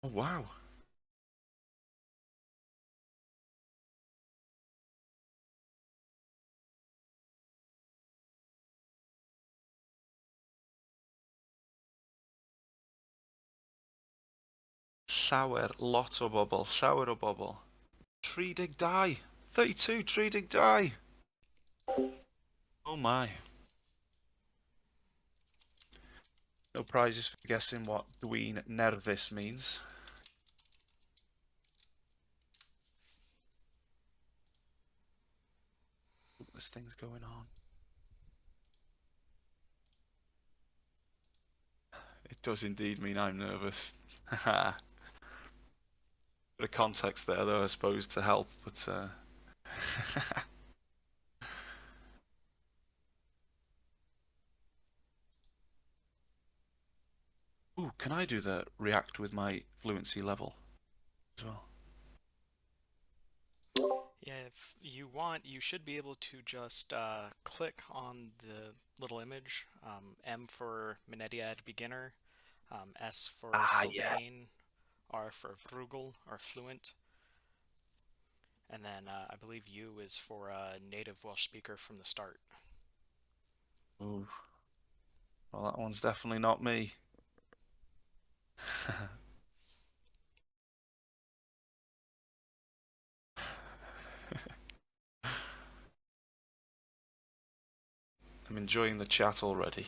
Oh, wow. Llawer, lot o bobl, llawer o bobl. 32. 32, 32. Oh my. No prizes for guessing what Dween Nervous means. This thing's going on. It does indeed mean I'm nervous. Haha. Bit of context there, though, I suppose, to help, but ooh, can I do the react with my fluency level as well? Yeah, if you want, you should be able to just click on the little image. M for Menediad Beginner, S for Ah, yeah. Sylvain, R for Vrugel or Fluent, and then I believe U is for native Welsh speaker from the start. Ooh, well, that one's definitely not me. I'm enjoying the chat already.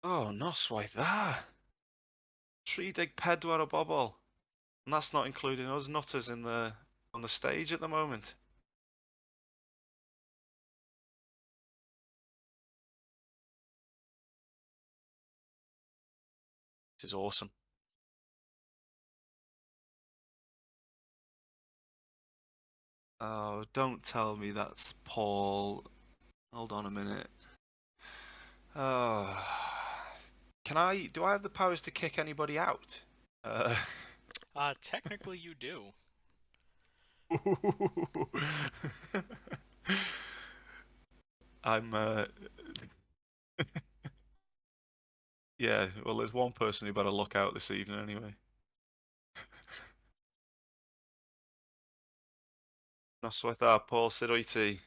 Oh, noswaith dda. Tri deg pedwar o bobl. And that's not including us nutters in the on the stage at the moment. This is awesome. Oh, don't tell me that's Paul. Hold on a minute. Oh, do I have the powers to kick anybody out? Uh, Technically, you do. I'm, yeah, well, there's one person who better look out this evening anyway. Noswaith a Paul, sut wyt ti?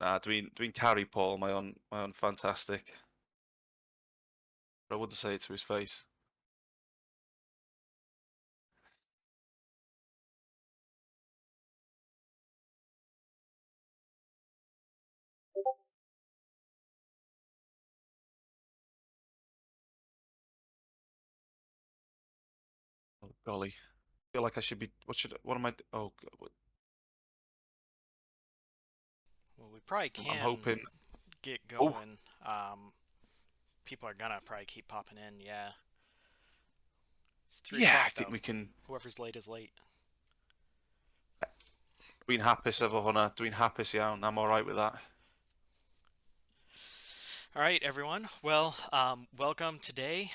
Dwi'n caru Paul, mae o'n fantastic. But I wouldn't say it to his face. Oh, golly. I feel like I should be. What am I? Oh, Well, we probably I'm can hoping. get Oh, going. People are gonna probably keep popping in. Yeah, it's three yeah, I o'clock think though. we can. Whoever's late is late. Dwi'n hapus efo hwnna. Dwi'n hapus iawn. I'm all right with that. All right, everyone. Well, welcome today.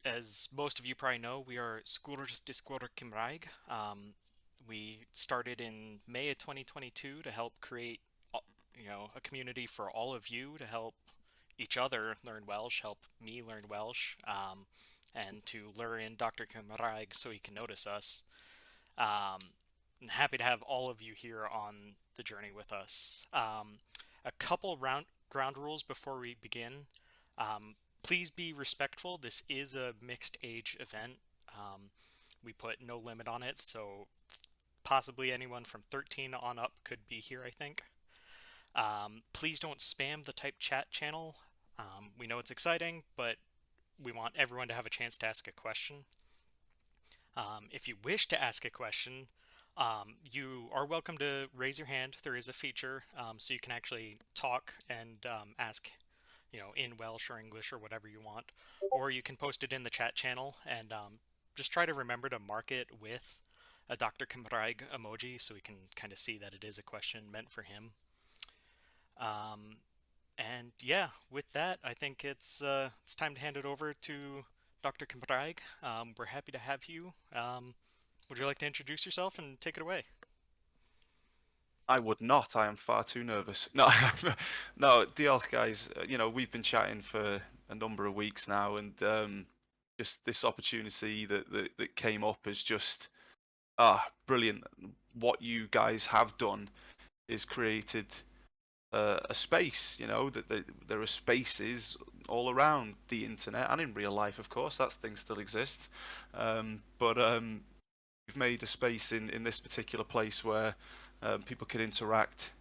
As most of you probably know, we are Scooters Discover Cymraeg. We started in May of 2022 to help create, a community for all of you to help each other learn Welsh, help me learn Welsh, and to lure in Dr. Cymraeg so he can notice us. I'm happy to have all of you here on the journey with us. A couple ground rules before we begin. Please be respectful. This is a mixed age event. We put no limit on it, so possibly anyone from 13 on up could be here, I think. Please don't spam the type chat channel. We know it's exciting, but we want everyone to have a chance to ask a question. If you wish to ask a question, you are welcome to raise your hand. There is a feature so you can actually talk and ask, in Welsh or English or whatever you want. Or you can post it in the chat channel and just try to remember to mark it with a Dr. Cymraeg emoji so we can kind of see that it is a question meant for him. And yeah, with that, I think it's time to hand it over to Dr. Cymraeg. We're happy to have you. Would you like to introduce yourself and take it away? I would not. I am far too nervous. No, no, diolch, guys. We've been chatting for a number of weeks now, and just this opportunity that came up is just brilliant. What you guys have done is created a space. That there are spaces all around the internet and in real life, of course. That thing still exists, but we've made a space in this particular place where people can interact,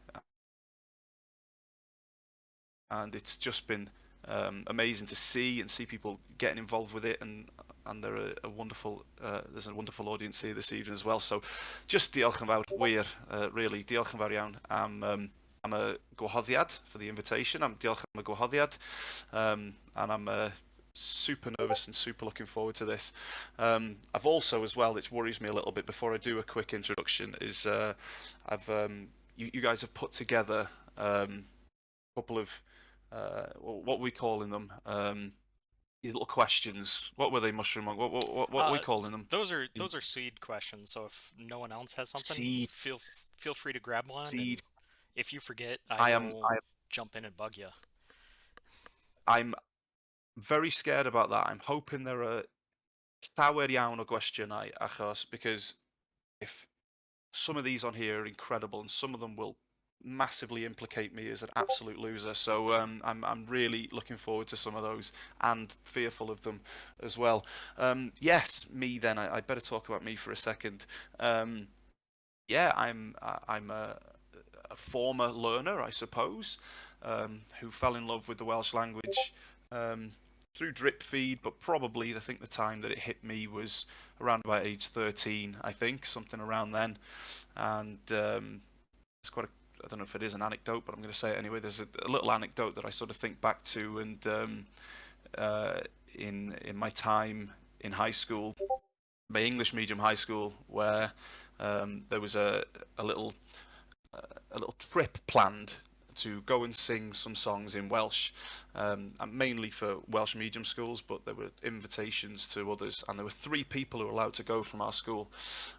and it's just been amazing to see people getting involved with it, and there are a wonderful there's a wonderful audience here this evening as well. So just diolch yn fawr, wir, really diolch yn fawr iawn am y gwahoddiad for the invitation. I'm diolch am y gwahoddiad, and I'm super nervous and super looking forward to this. I've also, as well, it worries me a little bit before I do a quick introduction, is you guys have put together a couple of what are we calling them? These little questions. What were they, Mushroom Monk? What are we Uh, calling them? those are seed questions. So if no one else has something, Seed, feel free to grab one, and seed. if you forget, I I am. will jump in and bug you. I'm very scared about that. I'm hoping there are llawer iawn o gwestiynau, achos because if some of these on here are incredible, and some of them will massively implicate me as an absolute loser. So I'm really looking forward to some of those, and fearful of them as well. Yes, me then. I better talk about me for a second. Yeah, I'm a former learner, I suppose, who fell in love with the Welsh language um, through drip feed, but probably I think the time that it hit me was around about age 13, I think, something around then. And it's quite I don't know if it is an anecdote, but I'm going to say it anyway. There's a little anecdote that I sort of think back to, and uh, in my time in high school, my English medium high school, where there was a little a little trip planned to go and sing some songs in Welsh, and mainly for Welsh medium schools, but there were invitations to others, and there were 3 people who were allowed to go from our school,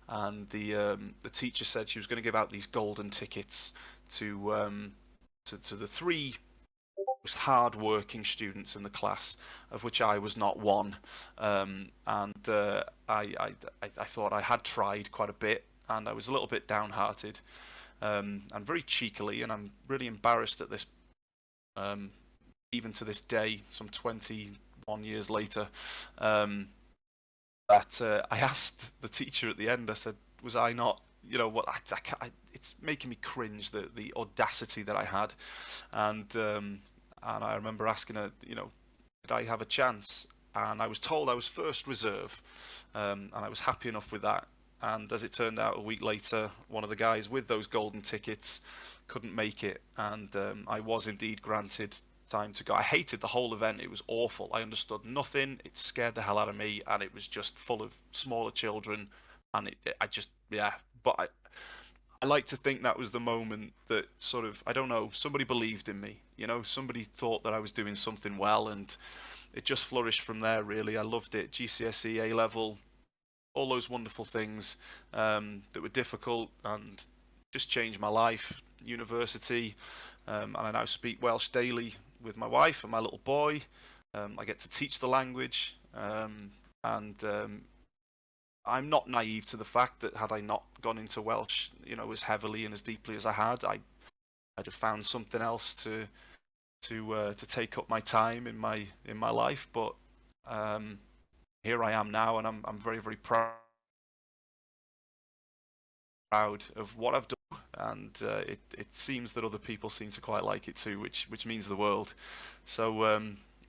and the teacher said she was going to give out these golden tickets to the 3 most hard-working students in the class, of which I was not one, and I thought I had tried quite a bit, and I was a little bit downhearted, and very cheekily, and I'm really embarrassed at this, even to this day, some 21 years later, that I asked the teacher at the end. I said, "Was I not? What? It's making me cringe, the audacity that I had," and I remember asking her, did I have a chance? And I was told I was first reserve, and I was happy enough with that. And as it turned out, a week later, one of the guys with those golden tickets couldn't make it, and I was indeed granted time to go. I hated the whole event. It was awful. I understood nothing. It scared the hell out of me, and it was just full of smaller children, and I just, yeah. But I like to think that was the moment that sort of, I don't know, somebody believed in me. Somebody thought that I was doing something well, and it just flourished from there, really. I loved it. GCSE, A level, all those wonderful things that were difficult and just changed my life. University, and I now speak Welsh daily with my wife and my little boy. I get to teach the language, and I'm not naive to the fact that had I not gone into Welsh, as heavily and as deeply as I had, I'd have found something else to take up my time in my life. But here I am now, and I'm very, very proud of what I've done, and it seems that other people seem to quite like it too, which means the world. So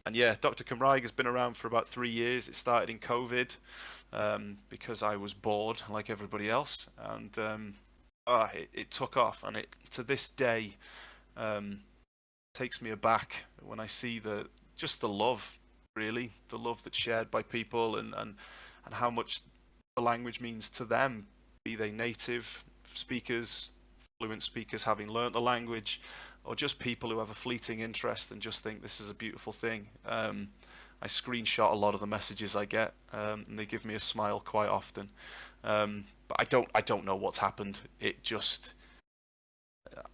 and yeah, Dr. Cymraeg has been around for about 3 years. It started in COVID, because I was bored like everybody else, and it took off, and it to this day takes me aback when I see just the love, really, the love that's shared by people, and how much the language means to them, be they native speakers, fluent speakers having learnt the language, or just people who have a fleeting interest and just think this is a beautiful thing. I screenshot a lot of the messages I get, and they give me a smile quite often. But I don't know what's happened. It just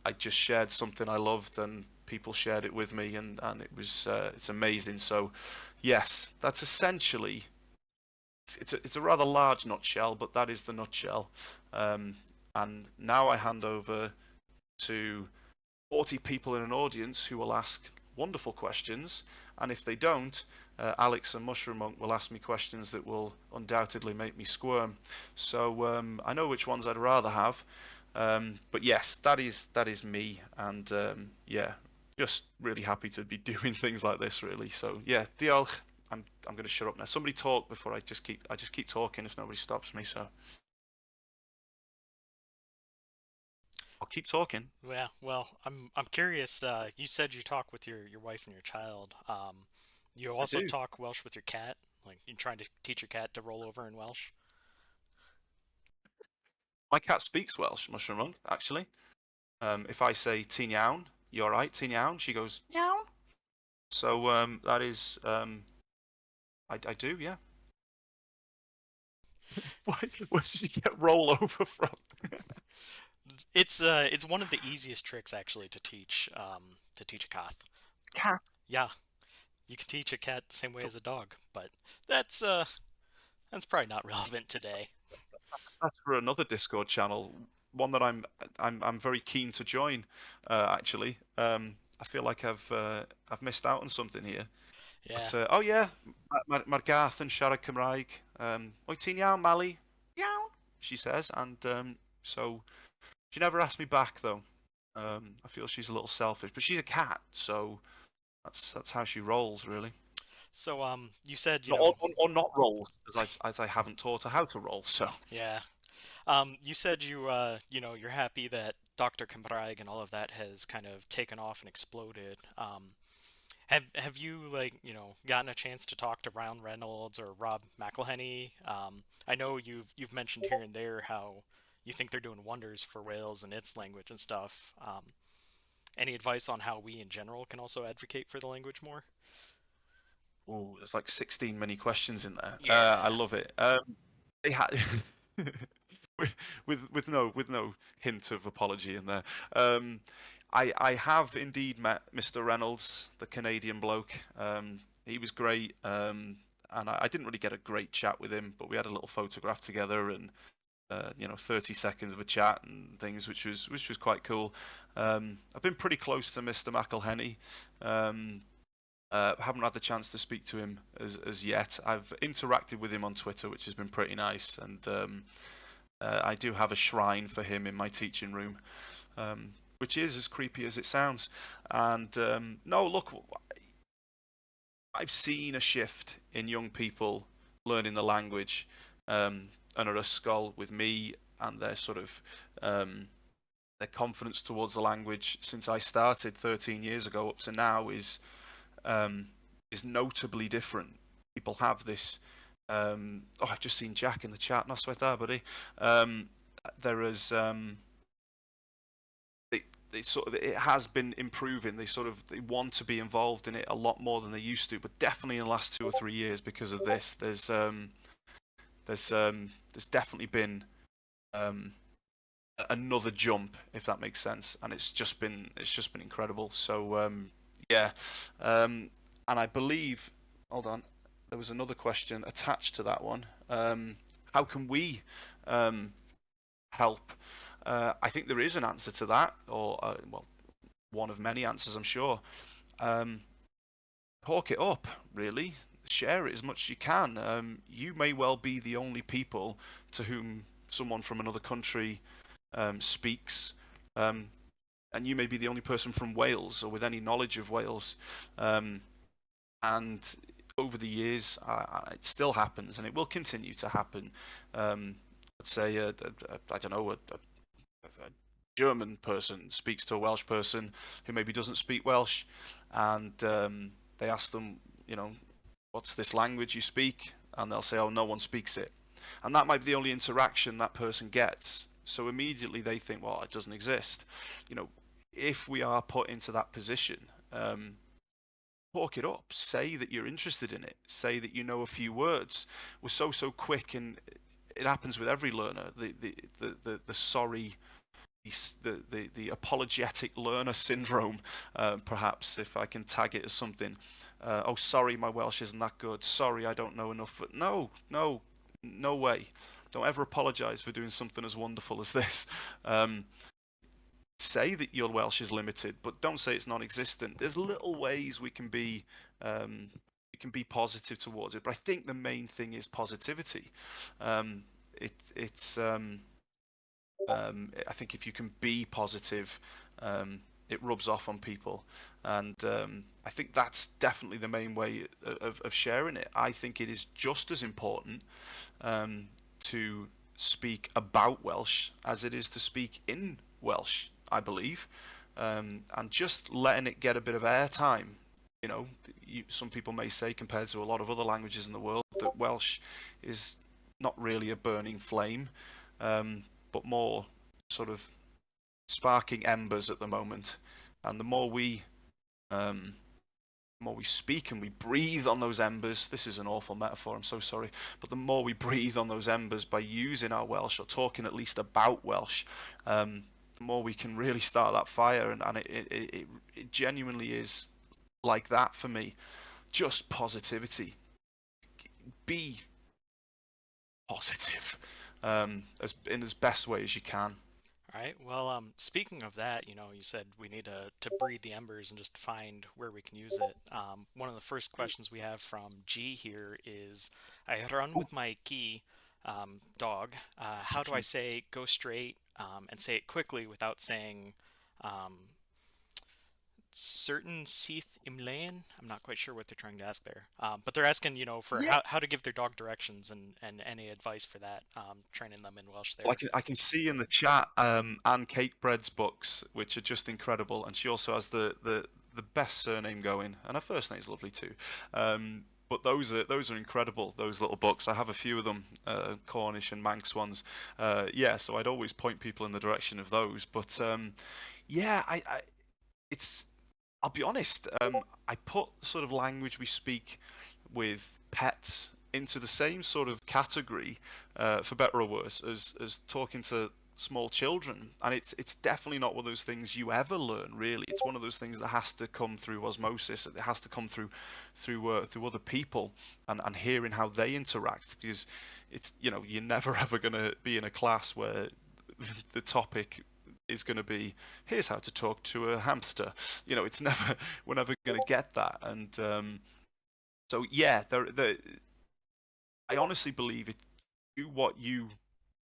I just shared something I loved, and people shared it with me, and it was it's amazing. So, yes, that's essentially it's a rather large nutshell, but that is the nutshell. Um, and now I hand over to 40 people in an audience who will ask wonderful questions, and if they don't, Alex and Mushroom Monk will ask me questions that will undoubtedly make me squirm. So I know which ones I'd rather have, but yes, that is me, and yeah, just really happy to be doing things like this, really. So yeah, diolch. I'm going to shut up now. Somebody talk before I just keep talking if nobody stops me. So I'll keep talking. Yeah, well, I'm curious. You said you talk with your wife and your child. You I also do. talk Welsh with your cat. Like you're trying to teach your cat to roll over in Welsh. My cat speaks Welsh, Mushroom Monk, actually. If I say "Ti'n iawn," you're right, "Ti'n iawn," she goes "Iawn." So that is I do, yeah. Why, where did you get roll over from? It's one of the easiest tricks actually to teach a cat. Cat. Yeah, you can teach a cat the same way as a dog, but that's that's probably not relevant today. That's for another Discord channel, one that I'm very keen to join. Actually, I feel like I've missed out on something here. Yeah. But oh yeah, mae'r gath yn siarad Cymraeg. Wyt ti'n iawn, Mali? Iawn, she says, and so she never asked me back though. I feel she's a little selfish, but she's a cat, so that's how she rolls, really. So you said Not, or not rolls, as I haven't taught her how to roll. So yeah. You said you're happy that Dr. Cymraeg and all of that has kind of taken off and exploded. Have you like gotten a chance to talk to Ryan Reynolds or Rob McElhenney? I know you've mentioned here and there how you think they're doing wonders for Wales and its language and stuff. Any advice on how we in general can also advocate for the language more? ooh, there's like 16 mini questions in there. I Yeah. love it. They had with no hint of apology in there. Um, I have indeed met Mr. Reynolds, the Canadian bloke. He was great, and I didn't really get a great chat with him, but we had a little photograph together and 30 seconds of a chat and things, which was quite cool. I've been pretty close to Mr. McElhenney. Um, haven't had the chance to speak to him as yet. I've interacted with him on Twitter, which has been pretty nice, and I do have a shrine for him in my teaching room, which is as creepy as it sounds. And no, look, I've seen a shift in young people learning the language, and at a skull with me and their sort of their confidence towards the language since I started 13 years ago up to now um, is notably different. People have this. Oh, I've just seen Jack in the chat. Not sweat there, buddy. Um, there is. It has been improving. They want to be involved in it a lot more than they used to, but definitely in the last 2 or 3 years because of this, there's definitely been um, another jump, if that makes sense, and it's just been incredible. So yeah, and I believe, hold on, there was another question attached to that one. How can we um, help? I think there is an answer to that, or well, one of many answers, I'm sure. Um, Hawk it up, really. Share it as much as you can. You may well be the only people to whom someone from another country speaks, um, and you may be the only person from Wales or with any knowledge of Wales. Um, and over the years, it still happens, and it will continue to happen. Let's say, I don't know, a German person speaks to a Welsh person who maybe doesn't speak Welsh, and they ask them, what's this language you speak? And they'll say, oh, no one speaks it. And that might be the only interaction that person gets. So immediately they think, well, it doesn't exist. You know, if we are put into that position, talk it up. Say that you're interested in it. Say that you know a few words. We're so quick, and it happens with every learner. The sorry the apologetic learner syndrome, perhaps, if I can tag it as something. Oh, sorry, my Welsh isn't that good. Sorry, I don't know enough. But no, no, no way. Don't ever apologise for doing something as wonderful as this. Um, Say that your Welsh is limited, but don't say it's non-existent. There's little ways we can be positive towards it. But I think the main thing is positivity. Um, it's I think if you can be positive, it rubs off on people, and I think that's definitely the main way of sharing it. I think it is just as important to speak about Welsh as it is to speak in Welsh, I believe, and just letting it get a bit of airtime. You know, some people may say, compared to a lot of other languages in the world, that Welsh is not really a burning flame, but more sort of sparking embers at the moment. And um, the more we speak and we breathe on those embers, this is an awful metaphor, I'm so sorry, but the more we breathe on those embers by using our Welsh or talking at least about Welsh, the more we can really start that fire. And it genuinely is like that for me. Just positivity. Be positive, as in as best way as you can. All right. Well, speaking of that, you said we need to breathe the embers and just find where we can use it. One of the first questions we have from G here is, I run with my key dog. How do I say go straight and say it quickly without saying um, certain Seath Imlaen? I'm not quite sure what they're trying to ask there. But they're asking, for Yeah, how to give their dog directions and any advice for that, training them in Welsh well, there. I can see in the chat Anne Cakebread's books, which are just incredible, and she also has the best surname going, and her first name's lovely too. But those are incredible. Those little books. I have a few of them, Cornish and Manx ones. Yeah, so I'd always point people in the direction of those. But yeah, it's I'll be honest. I put sort of language we speak with pets into the same sort of category, for better or worse, as talking to small children. And it's definitely not one of those things you ever learn. Really, it's one of those things that has to come through osmosis. It has to come through other people and hearing how they interact. Because it's you're never ever going to be in a class where the topic is going to be here's how to talk to a hamster. It's never we're never going to get that. And so yeah, I honestly believe it. Do what you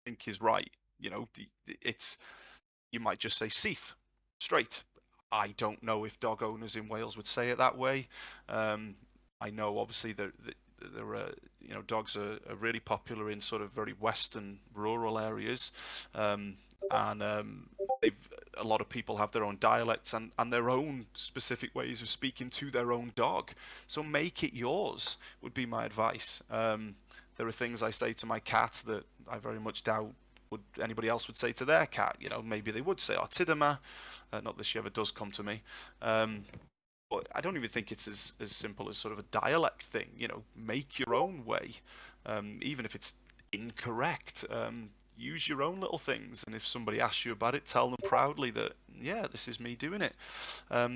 think is right. It's you might just say Seath straight. I don't know if dog owners in Wales would say it that way. I know obviously there are dogs are really popular in sort of very western rural areas, and they've a lot of people have their own dialects and their own specific ways of speaking to their own dog. So make it yours would be my advice. There are things I say to my cat that I very much doubt would anybody else would say to their cat. Maybe they would say "Artidama," not that she ever does come to me. But I don't even think it's as simple as sort of a dialect thing. Make your own way, even if it's incorrect. Use your own little things, and if somebody asks you about it, tell them proudly that yeah, this is me doing it.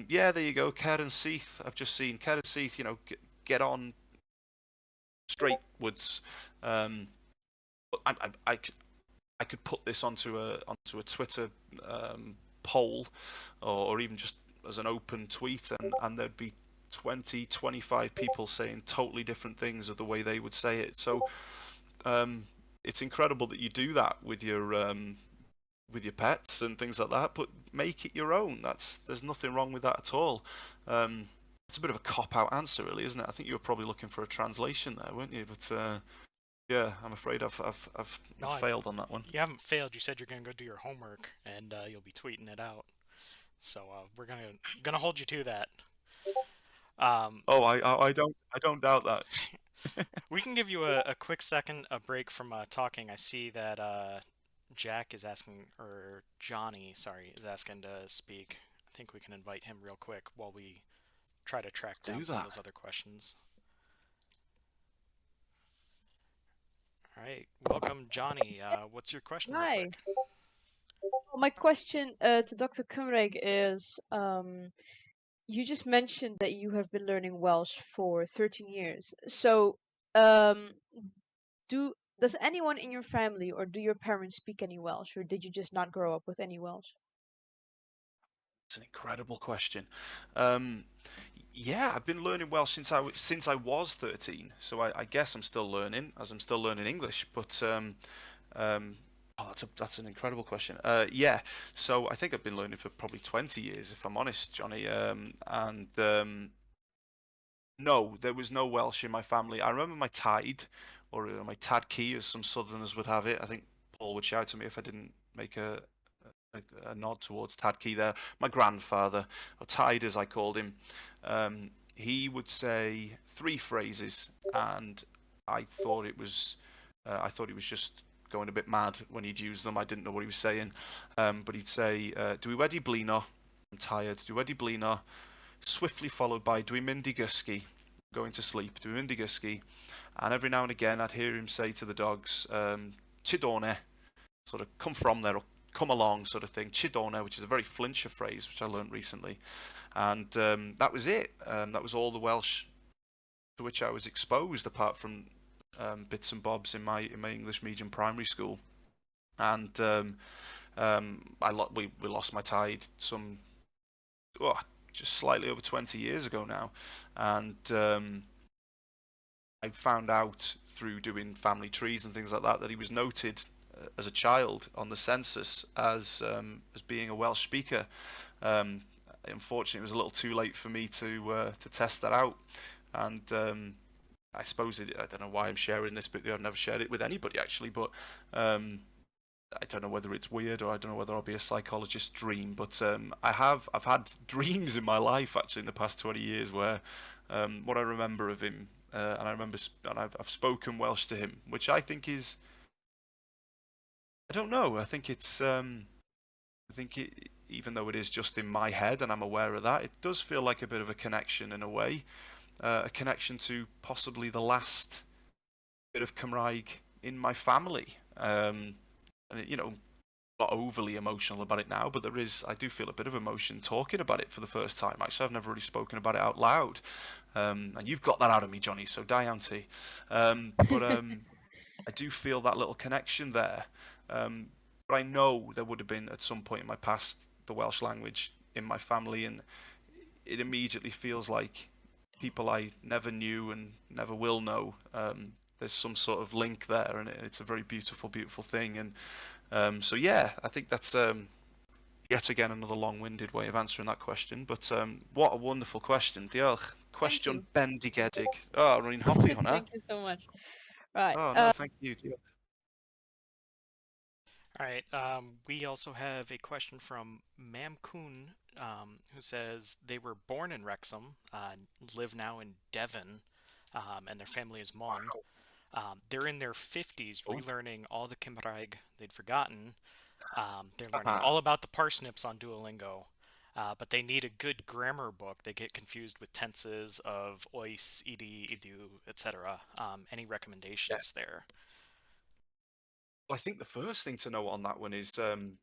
Yeah, there you go, Karen Seath. I've just seen Karen Seath. Get on straightwards. But I could put this onto a Twitter poll, or even just as an open tweet, and there'd be 20, 25 people saying totally different things of the way they would say it. So um, it's incredible that you do that with your pets and things like that, but make it your own. There's nothing wrong with that at all. It's a bit of a cop out answer, really, isn't it? I think you were probably looking for a translation there, weren't you? But yeah, I'm afraid No, I've failed on that one. you haven't failed. You said you're gonna go do your homework and you'll be tweeting it out. So we're gonna hold you to that. Um, Oh, I don't doubt that. we can give you a quick second, a break from talking. I see that Jack is asking, or Johnny, sorry, is asking to speak. I think we can invite him real quick while we try to track Let's down do some of that. those other questions. All right, welcome, Johnny. What's your question, real Hi. quick? Well, my question to Dr. Cymraeg is, you just mentioned that you have been learning Welsh for 13 years. So, um, does anyone in your family or do your parents speak any Welsh, or did you just not grow up with any Welsh? It's an incredible question. Um, yeah, I've been learning Welsh since I was 13. So I guess I'm still learning, as I'm still learning English. But um, oh, that's an incredible question. Yeah, so I think I've been learning for probably 20 years, if I'm honest, Johnny. And no, there was no Welsh in my family. I remember my Tide, or my Tad Key, as some Southerners would have it. I think Paul would shout at me if I didn't make a nod towards Tad Key there. My grandfather, or Tide as I called him, he would say three phrases, and I thought it was, I thought he was just going a bit mad when he'd use them. I didn't know what he was saying, but he'd say, "Dwi wedi blino." I'm tired. Dwi wedi blino, swiftly followed by "Dwi mynd I gysgu," going to sleep. Dwi mynd I gysgu, and every now and again I'd hear him say to the dogs, "Chidone," sort of come from there or come along sort of thing. Chidone, which is a very Flintshire phrase, which I learned recently. And that was it. That was all the Welsh to which I was exposed, apart from bits and bobs in my English medium primary school. And we lost my Tide some, oh, just slightly over 20 years ago now. And I found out through doing family trees and things like that he was noted as a child on the census as being a Welsh speaker. Um, Unfortunately, it was a little too late for me to test that out, and I suppose I don't know why I'm sharing this, but I've never shared it with anybody actually. But I don't know whether it's weird or I don't know whether I'll be a psychologist's dream. But I've had dreams in my life actually in the past 20 years where what I remember of him, and I remember and I've spoken Welsh to him, which I think is, I don't know. I think even though it is just in my head and I'm aware of that, it does feel like a bit of a connection in a way, a connection to possibly the last bit of Cymraeg in my family. And not overly emotional about it now, but I do feel a bit of emotion talking about it for the first time. Actually, I've never really spoken about it out loud. And you've got that out of me, Johnny, so die auntie. But I do feel that little connection there. But I know there would have been at some point in my past the Welsh language in my family, and it immediately feels like people I never knew and never will know. There's some sort of link there, and it's a very beautiful, beautiful thing. And so, yeah, I think that's yet again another long-winded way of answering that question. But what a wonderful question. Diolch. Thank Cwestiwn you. bendigedig. Oh, rwy'n hoffi hwnna. Thank you so much. Right. Oh, no, thank you. Diolch. All right. We also have a question from Mam Kun, who says they were born in Wrexham, live now in Devon, and their family is Mon. They're in their 50s, Oh. relearning all the Cymraeg they'd forgotten. They're learning Haha. all about the parsnips on Duolingo, but they need a good grammar book. They get confused with tenses of ois, idi, idu, etc. Any recommendations Yes. there? Well, I think the first thing to know on that one is, and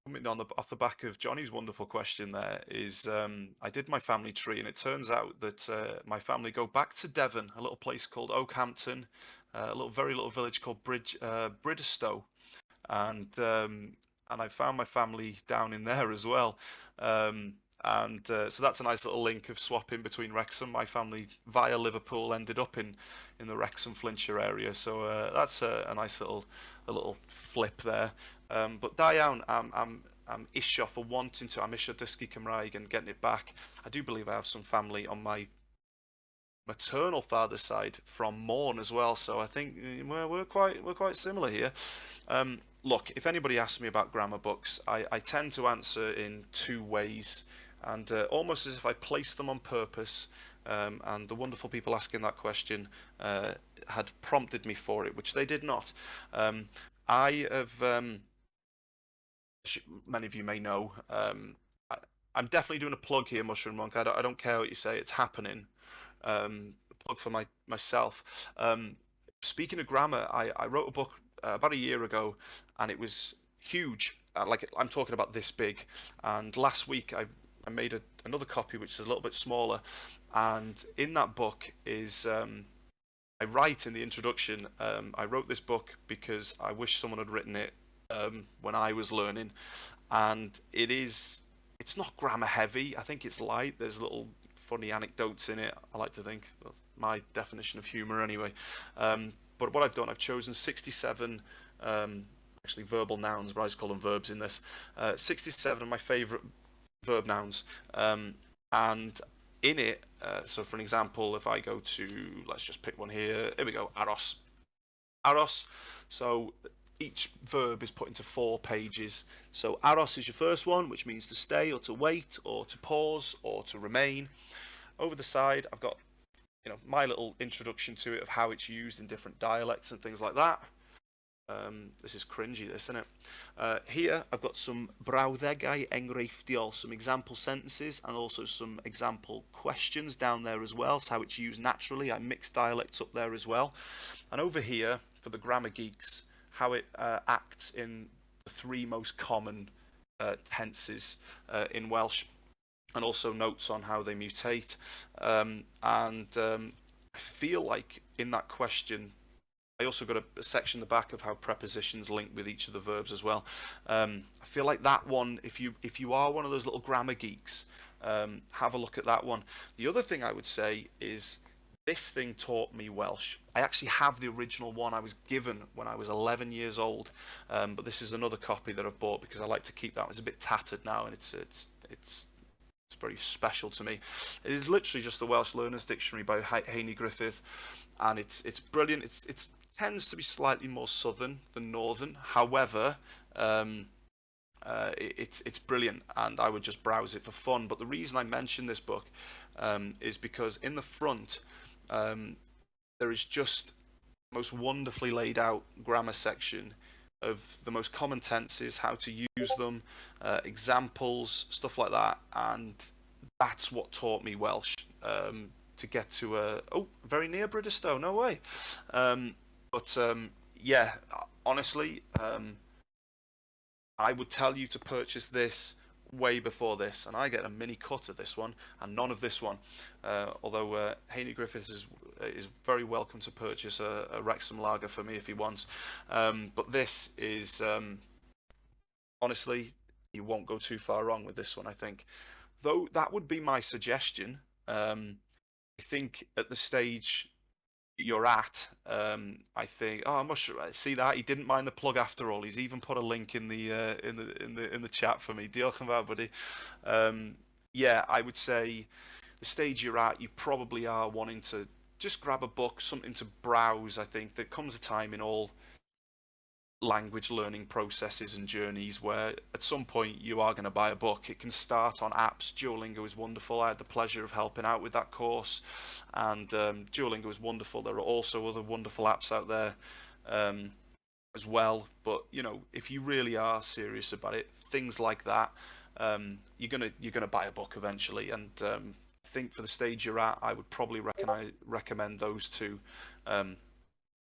coming on off the back of Johnny's wonderful question there, is I did my family tree, and it turns out that my family go back to Devon, a little place called Oakhampton, very little village called Bridestow, and I found my family down in there as well. Um, and So that's a nice little link of swapping between Wrexham. My family via Liverpool ended up in the Wrexham Flintshire area, so that's a nice little flip there. But da iawn am isio for wanting to. I'm isio dysgu Cymraeg and getting it back. I do believe I have some family on my maternal father's side from Morn as well, so I think we're quite similar here. Look, if anybody asks me about grammar books, I tend to answer in two ways, and almost as if I place them on purpose. And the wonderful people asking that question had prompted me for it, which they did not. I have, many of you may know, I, I'm definitely doing a plug here, Mushroom Monk. I don't care what you say, it's happening. Plug for myself. Speaking of grammar, I wrote a book about a year ago, and it was huge. Like I'm talking about this big. And last week I made another copy which is a little bit smaller. And in that book is I write in the introduction. I wrote this book because I wish someone had written it when I was learning, and it's not grammar heavy. I think it's light. There's little funny anecdotes in it. I like to think. Well, my definition of humour, anyway. But what I've done, I've chosen 67, actually verbal nouns, but I just call them verbs in this. 67 of my favourite verb nouns, and in it. So, for an example, if I go to, let's just pick one here. Here we go. Aros. Aros. So each verb is put into 4 pages. So aros is your first one, which means to stay or to wait or to pause or to remain. Over the side, I've got my little introduction to it of how it's used in different dialects and things like that. This is cringy, this, isn't it? Here I've got some brawddegau enghreifftiol, some example sentences and also some example questions down there as well. So how it's used naturally. I mix dialects up there as well. And over here, for the grammar geeks, how it acts in the 3 most common tenses in Welsh, and also notes on how they mutate. I feel like in that question, I also got a section in the back of how prepositions link with each of the verbs as well. I feel like that one, if you are one of those little grammar geeks, have a look at that one. The other thing I would say is this thing taught me Welsh. I actually have the original one I was given when I was 11 years old, but this is another copy that I've bought because I like to keep that. It's a bit tattered now, and it's very special to me. It is literally just the Welsh Learner's Dictionary by Haney Griffith, and it's brilliant. It tends to be slightly more southern than northern. However, it's brilliant, and I would just browse it for fun. But the reason I mention this book is because in the front there is just the most wonderfully laid out grammar section of the most common tenses, how to use them, examples, stuff like that, and that's what taught me Welsh to get to very near Bridistow, no way. Yeah, honestly, I would tell you to purchase this way before this, and I get a mini cut of this one and none of this one. Although Haney Griffiths is very welcome to purchase a Wrexham lager for me if he wants. But this is honestly, you won't go too far wrong with this one, I think. Though that would be my suggestion. I think at the stage you're at, I think. Oh, I must see that he didn't mind the plug after all. He's even put a link in the chat for me. Diolch yn fawr, buddy. Yeah, I would say the stage you're at, you probably are wanting to just grab a book, something to browse. I think there comes a time in all language learning processes and journeys where at some point you are going to buy a book. It can start on apps. Duolingo is wonderful. I had the pleasure of helping out with that course, and Duolingo is wonderful. There are also other wonderful apps out there as well, but if you really are serious about it, things like that, you're gonna buy a book eventually. And I think for the stage you're at, I would probably recommend those two.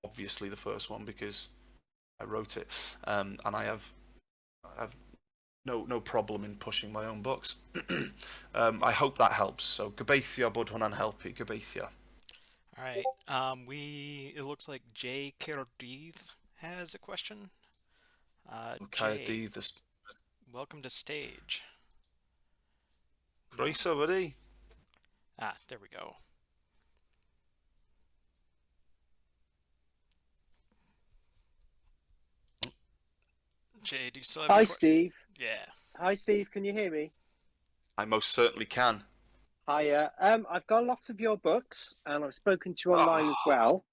Obviously the first one because I wrote it, and I have no problem in pushing my own books. I hope that helps. So gobeithio bod hwnna'n helpu. Gobeithio. All right. It looks like Jay Caerdydd has a question. Jay, welcome to stage. Croeso, buddy. There we go. Jay, do you still have Hi, Steve. Yeah. Hi, Steve. Can you hear me? I most certainly can. Hiya. I've got lots of your books, and I've spoken to you online as well.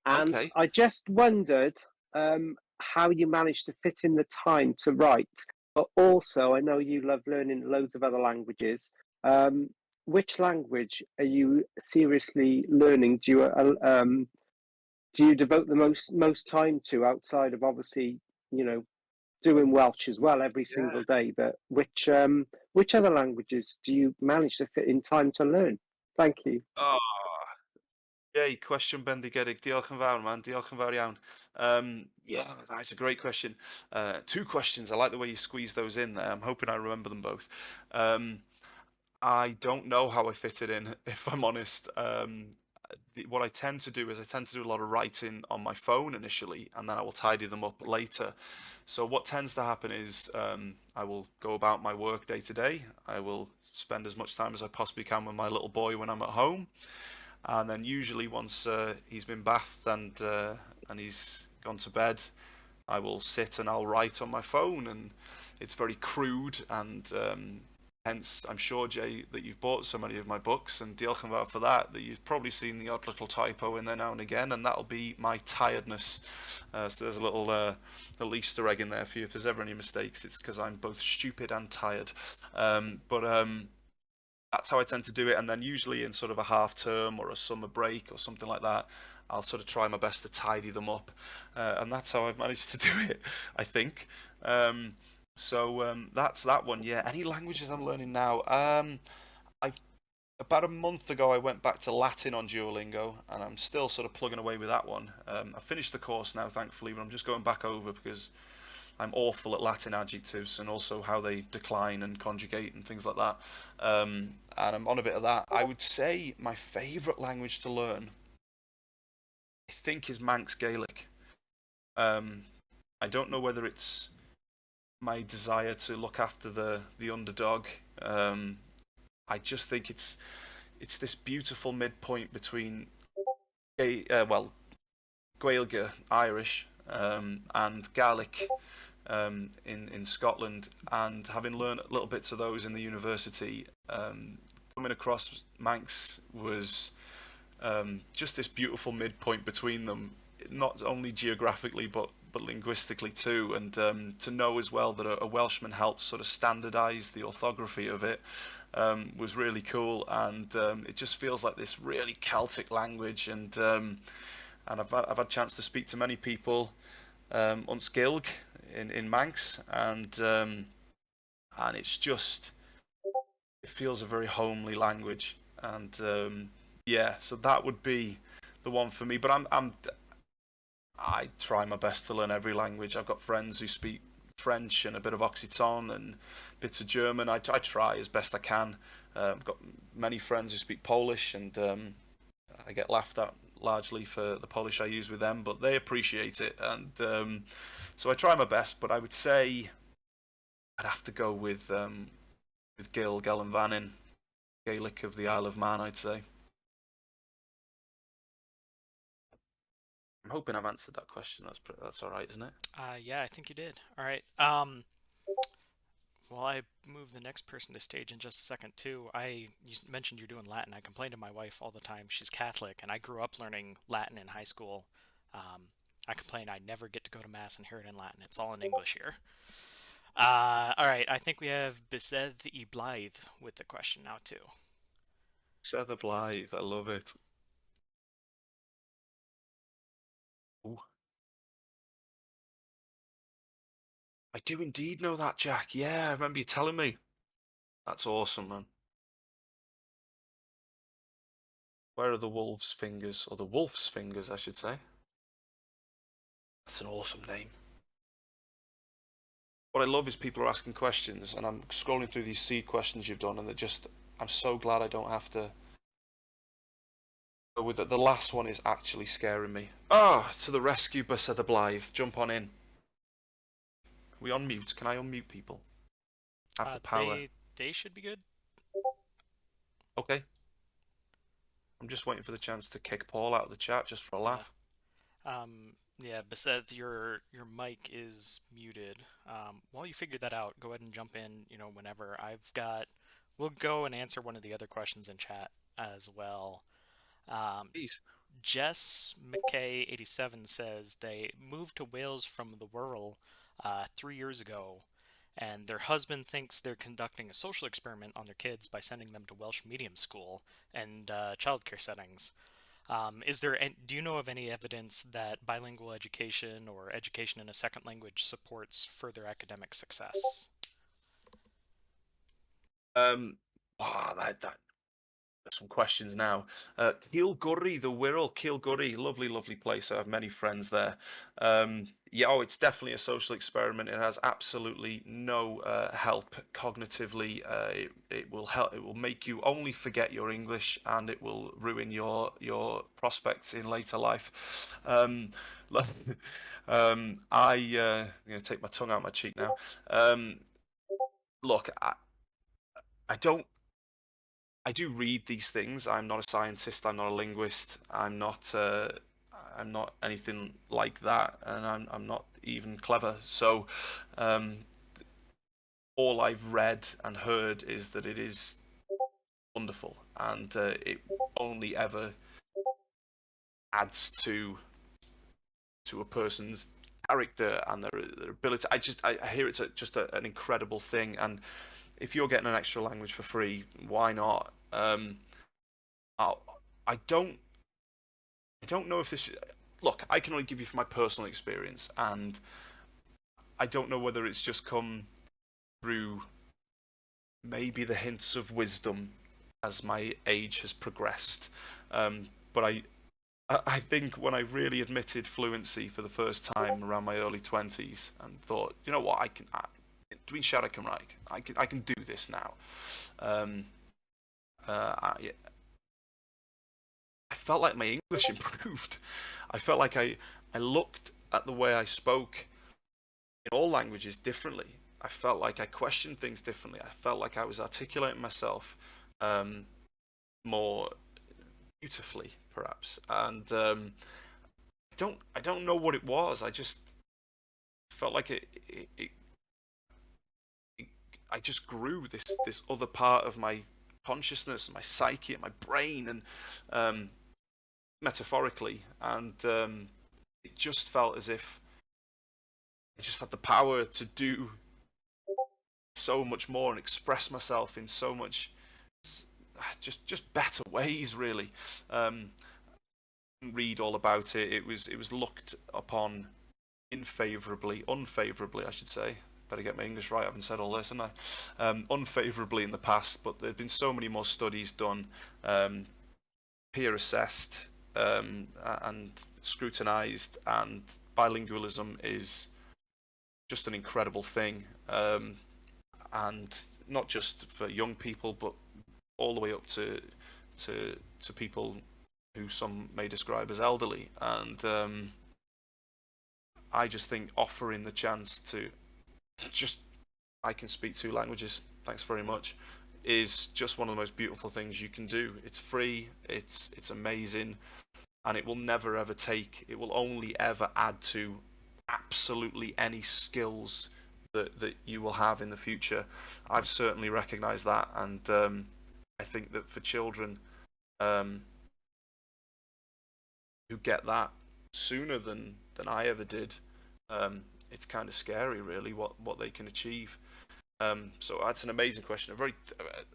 And Okay. I just wondered how you managed to fit in the time to write. But also, I know you love learning loads of other languages. Which language are you seriously learning? Do you devote the most time to outside of obviously, doing Welsh as well every single day? But which other languages do you manage to fit in time to learn? Thank you. Yay, cwestiwn bendigedig. Diolch yn fawr, man. Diolch yn fawr iawn. Yeah, that's a great question. Two questions. I like the way you squeeze those in there. I'm hoping I remember them both. I don't know how I fit it in, if I'm honest. What I tend to do is I tend to do a lot of writing on my phone initially, and then I will tidy them up later. So what tends to happen is I will go about my work day to day. I will spend as much time as I possibly can with my little boy when I'm at home, and then usually once he's been bathed and he's gone to bed, I will sit and I'll write on my phone, and it's very crude and hence I'm sure, Jay, that you've bought so many of my books, and diolch yn fawr for that, that you've probably seen the odd little typo in there now and again, and that'll be my tiredness. So there's a little Easter egg in there for you. If there's ever any mistakes, it's because I'm both stupid and tired. But that's how I tend to do it. And then usually in sort of a half term or a summer break or something like that, I'll sort of try my best to tidy them up. And that's how I've managed to do it, I think. That's that one. Yeah. Any languages I'm learning now? I About a month ago, I went back to Latin on Duolingo, and I'm still sort of plugging away with that one. I finished the course now, thankfully, but I'm just going back over because I'm awful at Latin adjectives and also how they decline and conjugate and things like that. And I'm on a bit of that. I would say my favourite language to learn, I think, is Manx Gaelic. Um, I don't know whether it's my desire to look after the underdog. I just think it's this beautiful midpoint between Gaeilge, Irish, and Gaelic, in Scotland, and having learned little bits of those in the university, coming across Manx was just this beautiful midpoint between them, not only geographically but linguistically too, and to know as well that a Welshman helped sort of standardise the orthography of it was really cool, and it just feels like this really Celtic language, and I've had a chance to speak to many people Unsgilg in Manx, and it's just, it feels a very homely language, and yeah, so that would be the one for me. But I try my best to learn every language. I've got friends who speak French and a bit of Occitan and bits of German. I try as best I can. I've got many friends who speak Polish, and I get laughed at largely for the Polish I use with them, but they appreciate it, and so I try my best. But I would say I'd have to go with Gael Gelnvannin, Gaelic of the Isle of Man, I'd say. I'm hoping I've answered that question. That's all right, isn't it? Yeah, I think you did. All right. Well, I move the next person to stage in just a second too. You mentioned you're doing Latin. I complain to my wife all the time. She's Catholic, and I grew up learning Latin in high school. I complain I never get to go to mass and hear it in Latin. It's all in English here. All right. I think we have Besedd y Blythe with the question now too. Seth Blythe, I love it. Ooh. I do indeed know that, Jack. Yeah, I remember you telling me. That's awesome, man. Where are the wolf's fingers? Or the wolf's fingers, I should say. That's an awesome name. What I love is people are asking questions, and I'm scrolling through these seed questions you've done, and I'm so glad I don't have to. But with the last one is actually scaring me. Ah, to the rescue, Bussa the Blythe. Jump on in. Are we on mute? Can I unmute people? Have the power. They should be good. Okay. I'm just waiting for the chance to kick Paul out of the chat just for a laugh. Yeah, Beseth, your mic is muted. While you figure that out, go ahead and jump in, whenever. We'll go and answer one of the other questions in chat as well. Please. Jess McKay87 says they moved to Wales from the Wirral 3 years ago, and their husband thinks they're conducting a social experiment on their kids by sending them to Welsh medium school and childcare settings. Do you know of any evidence that bilingual education or education in a second language supports further academic success? Wow, that some questions now. Keelgurry, the Wirral, Keelgurry, lovely, lovely place. I have many friends there. Yeah, oh, it's definitely a social experiment. It has absolutely no help cognitively. It will help. It will make you only forget your English, and it will ruin your prospects in later life. Look, I'm going to take my tongue out my cheek now. Look, I don't. I do read these things. I'm not a scientist. I'm not a linguist. I'm not. I'm not anything like that, and I'm not even clever. So, um, all I've read and heard is that it is wonderful, and it only ever adds to a person's character and their ability. I hear it's an incredible thing, and if you're getting an extra language for free, why not? I, I don't I don't know if this. Look, I can only give you from my personal experience, and I don't know whether it's just come through maybe the hints of wisdom as my age has progressed. But I think when I really admitted fluency for the first time around my early 20s and thought, you know what, dwi'n siarad Cymraeg. I can do this now. Um, I felt like my English improved. I felt like I looked at the way I spoke in all languages differently. I felt like I questioned things differently. I felt like I was articulating myself more beautifully, perhaps. And I don't know what it was. I just felt like I just grew this other part of my consciousness, my psyche, and my brain, and metaphorically, and it just felt as if I just had the power to do so much more and express myself in so much just better ways, really. Um, Read all about it. It was looked upon unfavorably, I should say. Better get my English right. I haven't said all this, haven't I? Unfavorably in the past, but there've been so many more studies done, peer assessed, and scrutinized, and bilingualism is just an incredible thing. And not just for young people, but all the way up to people who some may describe as elderly. And I just think offering the chance to just I can speak two languages, thanks very much, is just one of the most beautiful things you can do. It's free, it's amazing, and it will never ever take. It will only ever add to absolutely any skills that you will have in the future. I've certainly recognised that, and I think that for children um, who get that sooner than I ever did, it's kind of scary, really, what they can achieve. So that's an amazing question. A very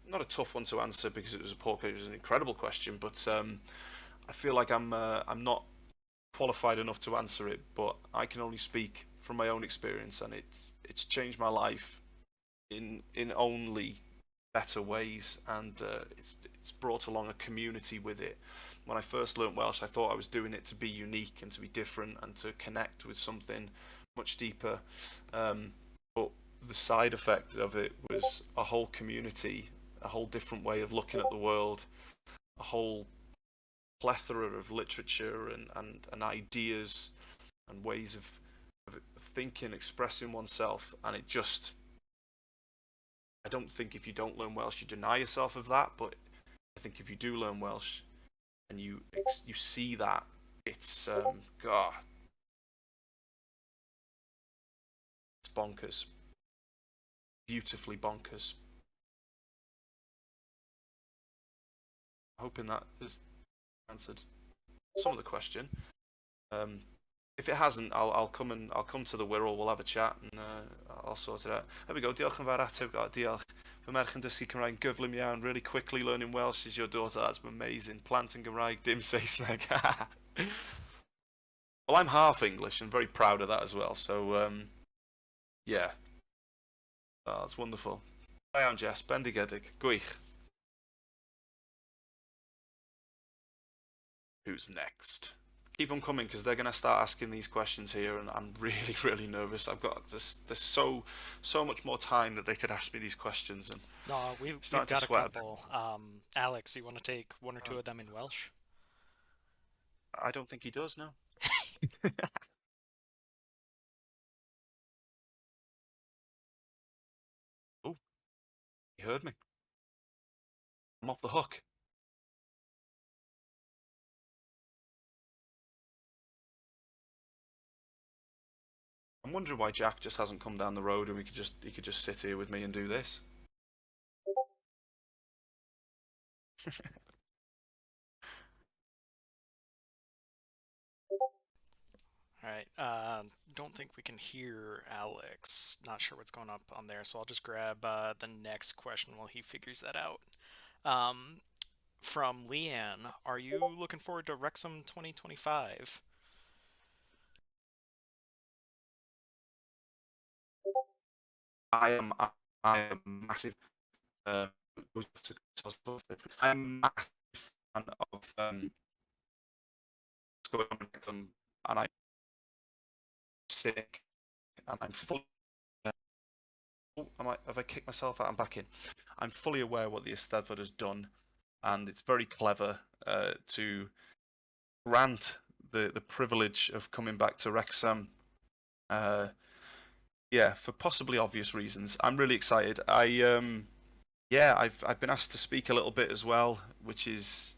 not a tough one to answer because it was an incredible question, but I feel like I'm not qualified enough to answer it, but I can only speak from my own experience, and it's changed my life in only better ways, and it's brought along a community with it. When I first learnt Welsh, I thought I was doing it to be unique and to be different and to connect with something much deeper. But the side effect of it was a whole community, a whole different way of looking at the world, a whole plethora of literature and ideas and ways of thinking, expressing oneself, and it just. I don't think if you don't learn Welsh, you deny yourself of that, but I think if you do learn Welsh and you see that, it's God, it's bonkers, beautifully bonkers. Hoping that has answered some of the question. If it hasn't, I'll come to the Wirral. We'll have a chat and I'll sort it out. There we go. Diolch yn fawr ateb. Diolch. Fy merch yn dysgu Cymraeg gyflym iawn. Really quickly learning Welsh is your daughter. That's amazing. Plant yn Gymraeg, dim Saesneg. Well, I'm half English and very proud of that as well. So yeah, that's wonderful. Da iawn, Jess. Bendigedig. Gwych. Who's next? Keep them coming because they're going to start asking these questions here, and I'm really, really nervous. I've got this. There's so much more time that they could ask me these questions, and No, we've starting to got a sweat. couple. Alex, you want to take one or two of them in Welsh? I don't think he does now. Oh, he heard me. I'm off the hook. I'm wondering why Jack just hasn't come down the road, and he could just sit here with me and do this. All right. Don't think we can hear Alex. Not sure what's going up on there, so I'll just grab the next question while he figures that out. Um, from Leanne, are you looking forward to Wrexham 2025? I am. I am massive. Uh, I'm a massive fan of what's going on with them, and I'm sick, and I'm full. Have I kicked myself out? I'm back in. I'm fully aware what the Eisteddfod has done, and it's very clever to grant the privilege of coming back to Wrexham. Yeah, for possibly obvious reasons. I'm really excited. Yeah, I've been asked to speak a little bit as well, which is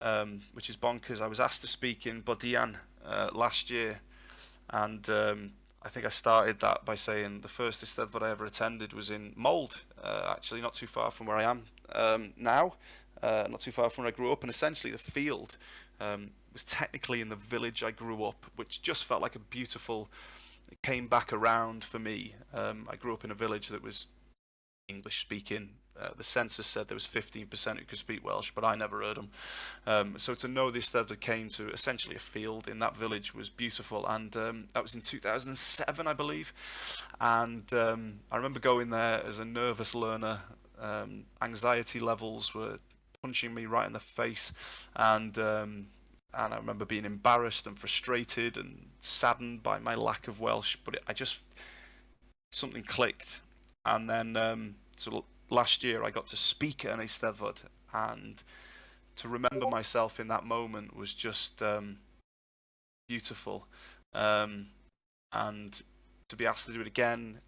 bonkers. I was asked to speak in Bodian last year, and I think I started that by saying the first Eisteddfod I ever attended was in Mold, actually not too far from where I am now, not too far from where I grew up, and essentially the field was technically in the village I grew up, which just felt like a beautiful. It came back around for me. I grew up in a village that was English speaking. The census said there was 15% who could speak Welsh, but I never heard them. So to know this that came to essentially a field in that village was beautiful, and that was in 2007, I believe. And I remember going there as a nervous learner. Anxiety levels were punching me right in the face, and I remember being embarrassed and frustrated and saddened by my lack of Welsh. But I just something clicked, and then so last year I got to speak at an Eisteddfod, and to remember myself in that moment was just beautiful, and to be asked to do it again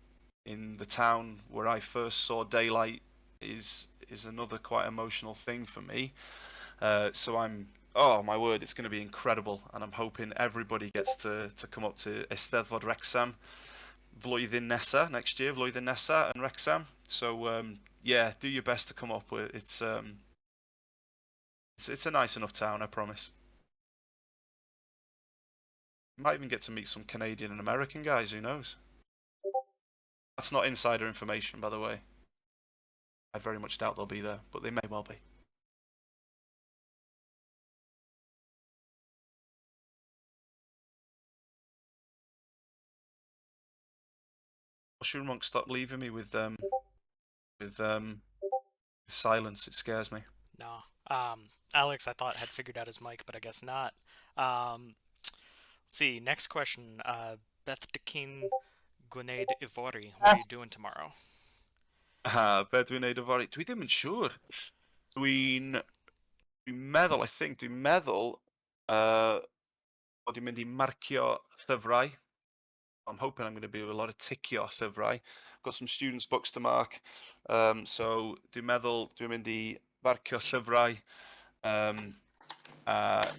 in the town where I first saw daylight is another quite emotional thing for me. So I'm oh my word, it's going to be incredible, and I'm hoping everybody gets to come up to Eisteddfod Wrexham flwyddyn nesa next year, flwyddyn nesa and Wrexham. So yeah, do your best to come up with it's a nice enough town, I promise. You might even get to meet some Canadian and American guys. Who knows? That's not insider information, by the way. I very much doubt they'll be there, but they may well be. Mushroom Monk, stop leaving me with silence. It scares me. No. Alex, I thought had figured out his mic, but I guess not. Let's see. Next question. Beth Dekin Gwneud Ivori. What are you doing tomorrow? Be dwi'n neud efo... Dwi ddim yn siŵr. Dwi'n meddwl, I think, dwi'n meddwl bod i'n mynd i marcio llyfrau. I'm hoping I'm going to be a lot of ticio llyfrau. Got some students' books to mark. So dwi'n meddwl dwi'n mynd i marcio llyfrau.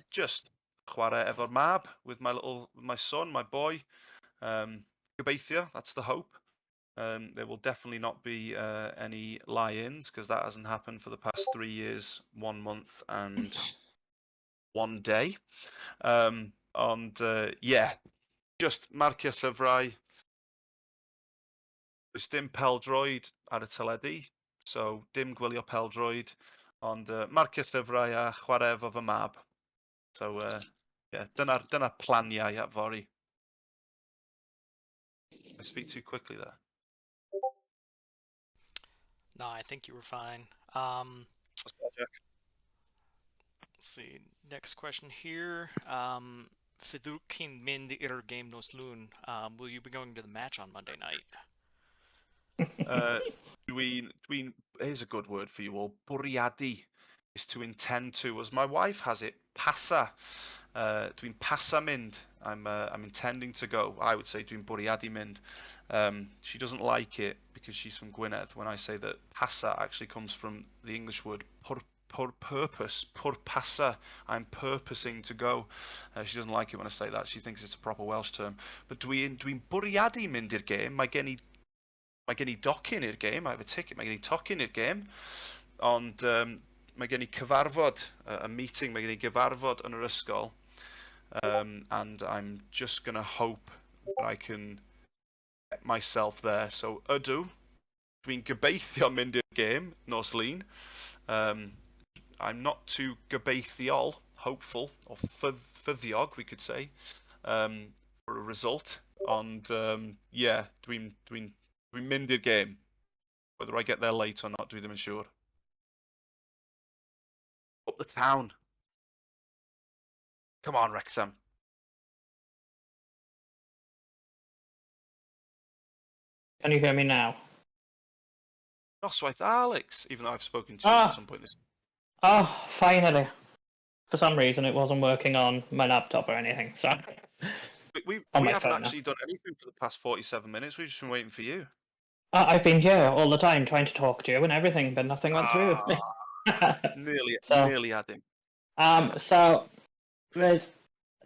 Just chwarae efo'r mab with my son, my boy. Gobeithio, that's the hope. There will definitely not be any lie-ins because that hasn't happened for the past 3 years, 1 month, and 1 day. Ond yeah, just marcio llyfrau. Does dim peldroed ar y teledu, so dim gwylio peldroed, ond marcio llyfrau a chwarae efo fy mab. So yeah, dyna planiau at fory. I speak too quickly there. No, I think you were fine. What's that, Jack? Let's see. Next question here. Fidukin min the itter game nos loon. Will you be going to the match on Monday night? Here's a good word for you all. Bwriadu is to intend to, as my wife has it, passa. Dwi'n passa mynd. I'm intending to go. I would say dwi'n bwriadu mynd. She doesn't like it because she's from Gwynedd when I say that passa actually comes from the English word purpose, purpassa. I'm purposing to go. She doesn't like it when I say that. She thinks it's a proper Welsh term. But dwi'n bwriadu mynd i'r gêm. Mae gen I docyn i'r gêm. I have a ticket. Mae gen I tocyn i'r gêm. Ond mae gen I cyfarfod, a meeting. Mae gen I gyfarfod yn yr ysgol. And I'm just going to hope that I can get myself there. So ydw, dwi'n gobeithio mynd i'r gêm nos Lun. I'm not too gobeithiol, hopeful, or ffyddiog, we could say, for a result. Ond yeah, dwi'n mynd i'r gêm. Whether I get there late or not, dwi ddim yn siŵr. Up the town. Come on, Wrexham. Can you hear me now? Noswaith Alex, even though I've spoken to you at some point this. Oh, finally. For some reason, it wasn't working on my laptop or anything, so... We On my haven't phone actually done anything for the past 47 minutes. We've just been waiting for you. I've been here all the time trying to talk to you and everything, but nothing went through. Nearly had him. So, there's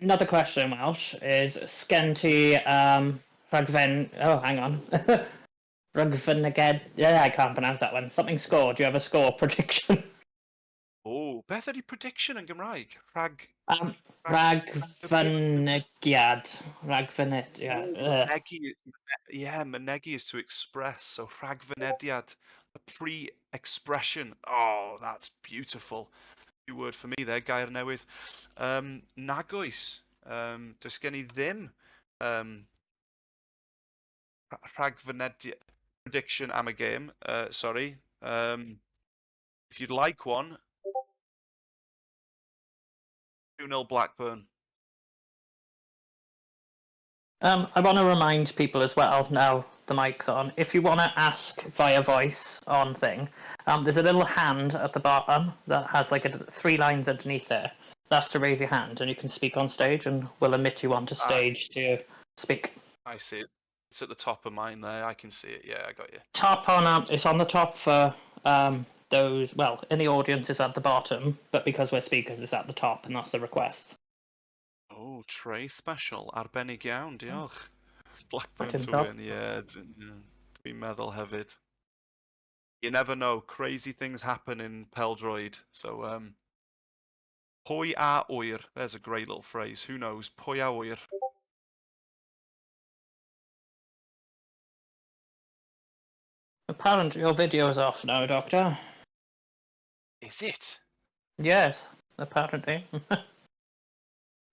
another question in Welsh, is Sgenti Rhagfen... Oh, hang on. Rhagfen again. Yeah, I can't pronounce that one. Something score. Do you have a score prediction? Oh, beth ydi prediction yn Gymraeg? Rhagfynegiad. Mynegi is to express. So rhagfynediad, a pre-expression. Oh, that's beautiful. New word for me there, gair newydd. Nag oes. Does gen I ddim rhagfynediad prediction am a game. Sorry. If you'd like one, 2-0 Blackburn. I want to remind people as well, now the mic's on, if you want to ask via voice on thing, there's a little hand at the bottom that has like 3 lines underneath there. That's to raise your hand and you can speak on stage and we'll admit you onto stage to speak. I see it. It's at the top of mine there. I can see it. Yeah, I got you. Top on, it's on the top for those, well, in the audience it's at the bottom, but because we're speakers it's at the top and that's the request. Oh, tray special. Arbennig iawn, diolch. Blackburn Tim to Top. win, yeah. Dwi'n meddwl hefyd. You never know. Crazy things happen in Peldroid. So, pwy a wyr. There's a great little phrase. Who knows? Pwy a wyr. Apparently your video is off now, Doctor. Is it? Yes, apparently.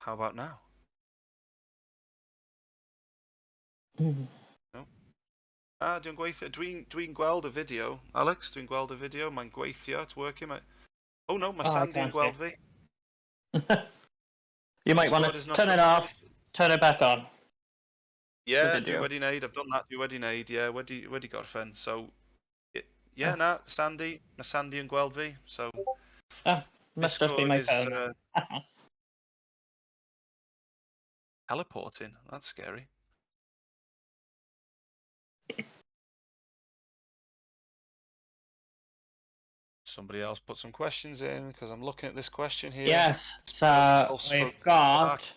How about now? No? Dwi'n gweithio. Dwi'n gweld y fideo. Alex, dwi'n gweld y fideo. Mae'n gweithio. It's working. Oh no, mae Sandy yn gweld fi. You might want to turn it off, turn it back on. Yeah, dwi wedi wneud. I've done that. Dwi wedi wneud. Yeah, wedi gorffen. So, yeah, na, Sandy. Mae Sandy yn gweld fi. So, Must just be my phone. Teleporting. That's scary. Somebody else put some questions in because I'm looking at this question here. Yes, so we've got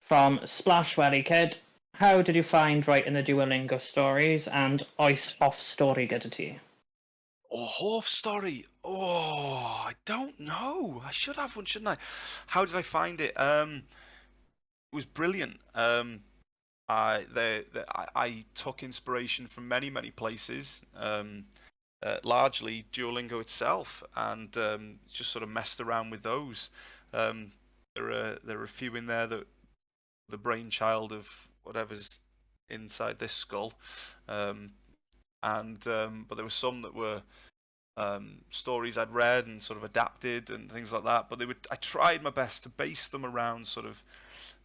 from Splashwelly Kid. How did you find writing the Duolingo stories and oes hoff story gyda ti? Oh, hoff story. Oh, I don't know. I should have one, shouldn't I? How did I find it? It was brilliant. I took inspiration from many places. Largely Duolingo itself, and just sort of messed around with those. There are a few in there that the brainchild of whatever's inside this skull, but there were some that were stories I'd read and sort of adapted and things like that. But I tried my best to base them around sort of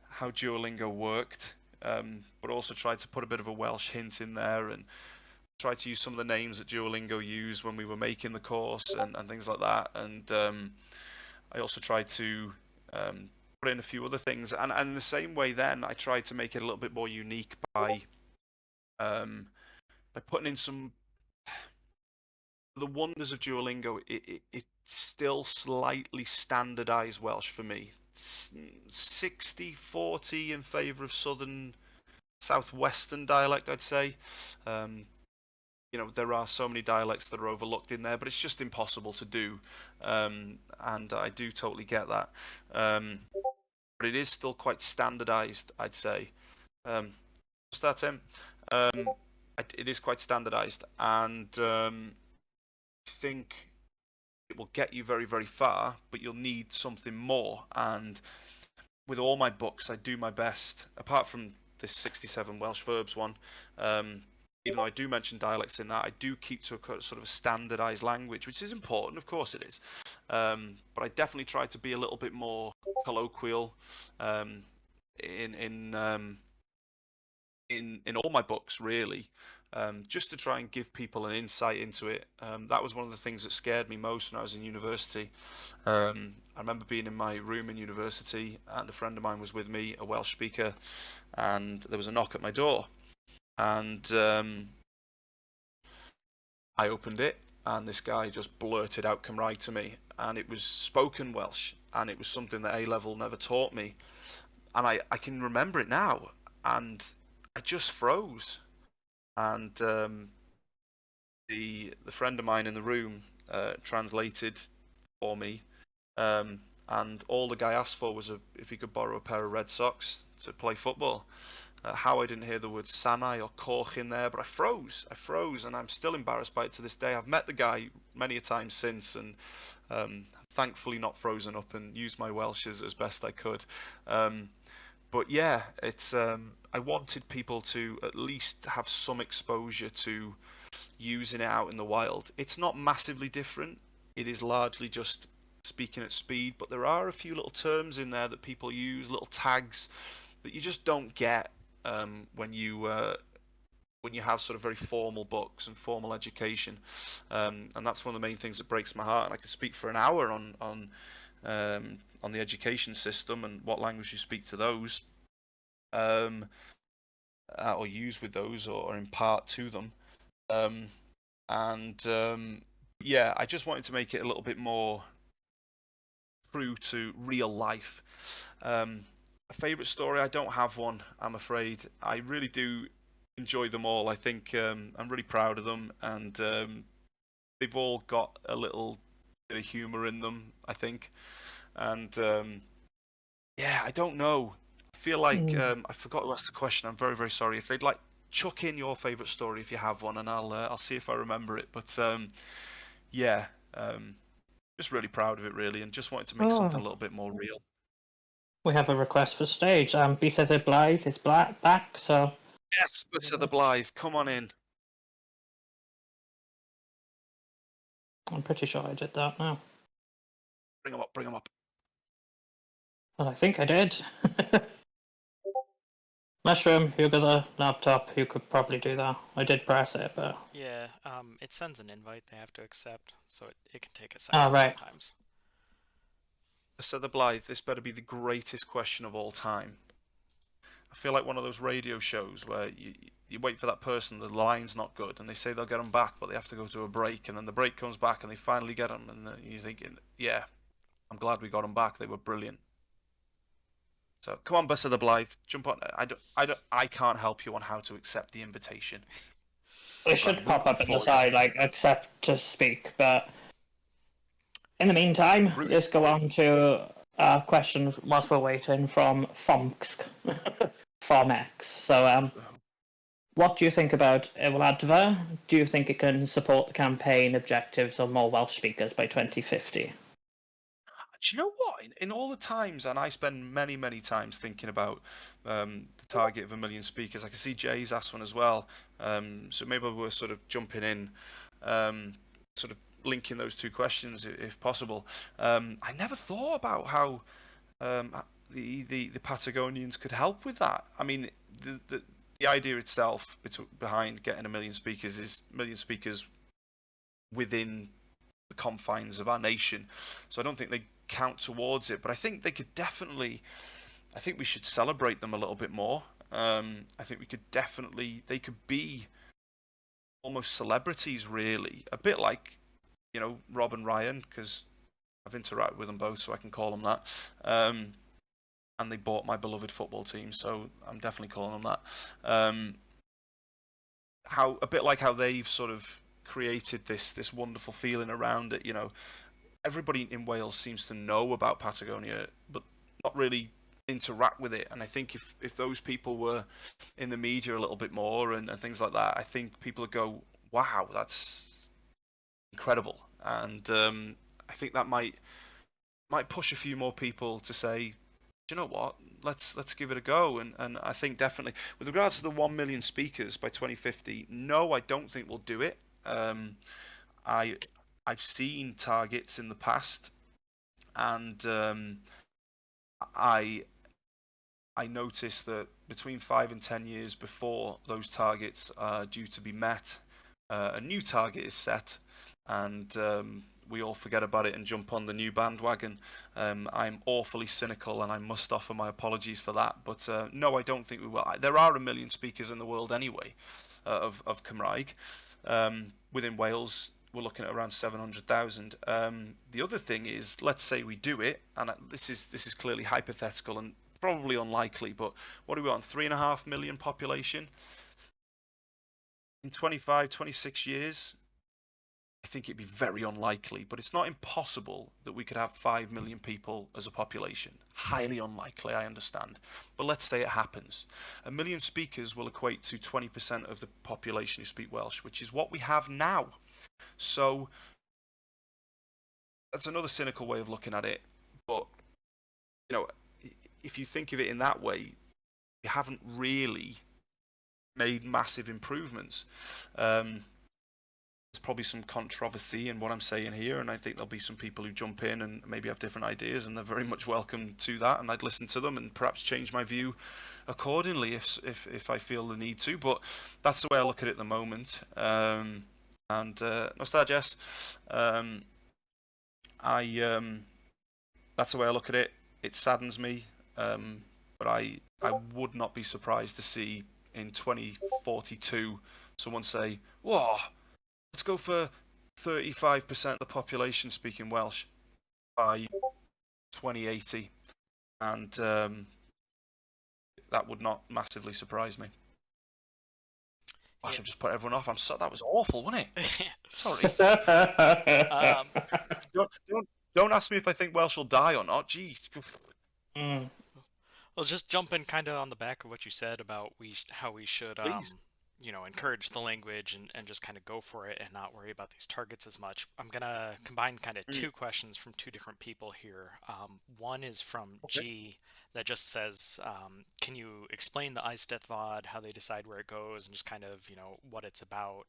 how Duolingo worked, but also tried to put a bit of a Welsh hint in there and try to use some of the names that Duolingo used when we were making the course and things like that. And I also tried to put in a few other things. And in the same way then, I tried to make it a little bit more unique by putting in some the wonders of Duolingo. It's still slightly standardized Welsh for me. 60-40 in favour of southern southwestern dialect, I'd say. There are so many dialects that are overlooked in there, but it's just impossible to do, and I do totally get that. But it is still quite standardized, I'd say. What's that, Tim? It is quite standardized, and I think it will get you very, very far, but you'll need something more. And with all my books, I do my best, apart from this 67 Welsh verbs one, even though I do mention dialects in that, I do keep to a sort of a standardized language, which is important, of course it is. But I definitely try to be a little bit more colloquial in all my books, really, just to try and give people an insight into it. That was one of the things that scared me most when I was in university. I remember being in my room in university, and a friend of mine was with me, a Welsh speaker, and there was a knock at my door. And I opened it, and this guy just blurted out Cymraeg to me, and it was spoken Welsh, and it was something that A-level never taught me. And I can remember it now, and I just froze. And the friend of mine in the room translated for me, and all the guy asked for was if he could borrow a pair of red socks to play football. How I didn't hear the word Sanai or Corch in there, but I froze, and I'm still embarrassed by it to this day. I've met the guy many a time since, and thankfully not frozen up and used my Welsh as best I could. But yeah, it's I wanted people to at least have some exposure to using it out in the wild. It's not massively different. It is largely just speaking at speed, but there are a few little terms in there that people use, little tags that you just don't get when you have sort of very formal books and formal education, and that's one of the main things that breaks my heart. And I could speak for an hour on the education system and what language you speak to those, or use with those, or impart to them. Yeah, I just wanted to make it a little bit more true to real life. A favourite story? I don't have one, I'm afraid. I really do enjoy them all. I think I'm really proud of them, and they've all got a little bit of humour in them, I think. And yeah, I don't know. I feel like I forgot to ask the question. I'm very, very sorry. If they'd like, chuck in your favourite story if you have one, and I'll see if I remember it. But yeah, just really proud of it, really, and just wanted to make something a little bit more real. We have a request for stage. Bisa Blythe is back, so... Yes, Bisa the Blythe, come on in. I'm pretty sure I did that now. Bring him up, bring him up. Well, I think I did. Mushroom, you got a laptop, you could probably do that. I did press it, but... Yeah, it sends an invite they have to accept, so it can take a second sometimes. Bisa the Blythe, this better be the greatest question of all time. I feel like one of those radio shows where you wait for that person, the line's not good, and they say they'll get them back, but they have to go to a break, and then the break comes back, and they finally get them, and you're thinking, yeah, I'm glad we got them back. They were brilliant. So come on, Bisa the Blythe, jump on. I can't help you on how to accept the invitation. It should pop up in the side, like, accept to speak, but in the meantime, let's go on to a question whilst we're waiting from Fomx. So, what do you think about Iweladva? Do you think it can support the campaign objectives of more Welsh speakers by 2050? Do you know what? In all the times, and I spend many, many times thinking about the target of 1 million speakers. I can see Jay's asked one as well. So maybe we're sort of jumping in, sort of linking those two questions if possible. I never thought about how the Patagonians could help with that. I mean, the idea itself behind getting 1 million speakers is 1 million speakers within the confines of our nation. So I don't think they count towards it, but I think they could definitely. I think we should celebrate them a little bit more. I think they could be almost celebrities, really, a bit like, Rob and Ryan, because I've interacted with them both, so I can call them that. And they bought my beloved football team, so I'm definitely calling them that. A bit like how they've sort of created this wonderful feeling around it. Everybody in Wales seems to know about Patagonia, but not really interact with it. And I think if those people were in the media a little bit more and things like that, I think people would go, wow, that's incredible. And I think that might push a few more people to say, do you know what, let's give it a go. And I think definitely with regards to the 1 million speakers by 2050, no, I don't think we'll do it. I've seen targets in the past, and I noticed that between 5 and 10 years before those targets are due to be met, a new target is set, and we all forget about it and jump on the new bandwagon. I'm awfully cynical, and I must offer my apologies for that. But no, I don't think we will. There are 1 million speakers in the world anyway, of Cymraeg. Within Wales, we're looking at around 700,000. The other thing is, let's say we do it, and this is clearly hypothetical and probably unlikely, but what are we on? 3.5 million population in 25, 26 years. I think it'd be very unlikely, but it's not impossible that we could have 5 million people as a population. Highly unlikely, I understand. But let's say it happens. 1 million speakers will equate to 20% of the population who speak Welsh, which is what we have now. So that's another cynical way of looking at it. But, if you think of it in that way, you haven't really made massive improvements. There's probably some controversy in what I'm saying here, and I think there'll be some people who jump in and maybe have different ideas, and they're very much welcome to that, and I'd listen to them and perhaps change my view accordingly if I feel the need to. But that's the way I look at it at the moment. Nostalgias, that's the way I look at it. It saddens me, but I would not be surprised to see in 2042 someone say, "Whoa, let's go for 35% of the population speaking Welsh by 2080," and that would not massively surprise me. I should just put everyone off. That was awful, wasn't it? Sorry. Don't ask me if I think Welsh will die or not. Jeez. Well, just jumping kind of on the back of what you said about how we should, Please. encourage the language and just kind of go for it and not worry about these targets as much. I'm gonna combine kind of two questions from two different people here. One is from G that just says, can you explain the Eisteddfod, how they decide where it goes, and just kind of what it's about?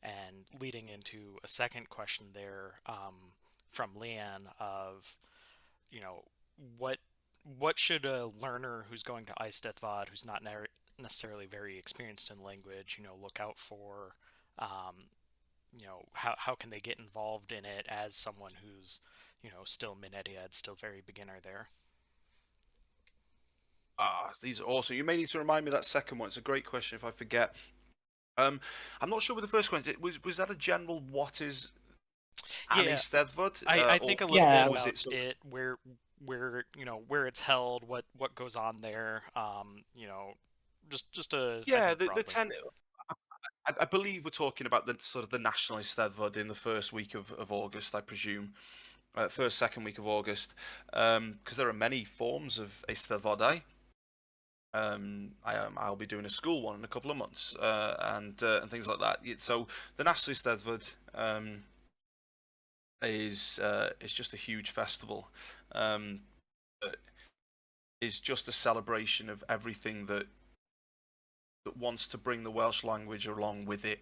And leading into a second question there from Leanne of what should a learner who's going to Eisteddfod, who's not necessarily very experienced in language, look out for? How can they get involved in it as someone who's, still mid-ed, still very beginner there? These are awesome. You may need to remind me of that second one. It's a great question if I forget. I'm not sure with the first question. Was that a general what is an Eisteddfod? I think a little bit was about it, where where it's held, what goes on there, just a I believe we're talking about the sort of the national Eisteddfod in the first week of August, I presume, second week of August, because there are many forms of Eisteddfodau. I'll be doing a school one in a couple of months, and things like that. So the national Eisteddfod is just a huge festival. Is just a celebration of everything that wants to bring the Welsh language along with it.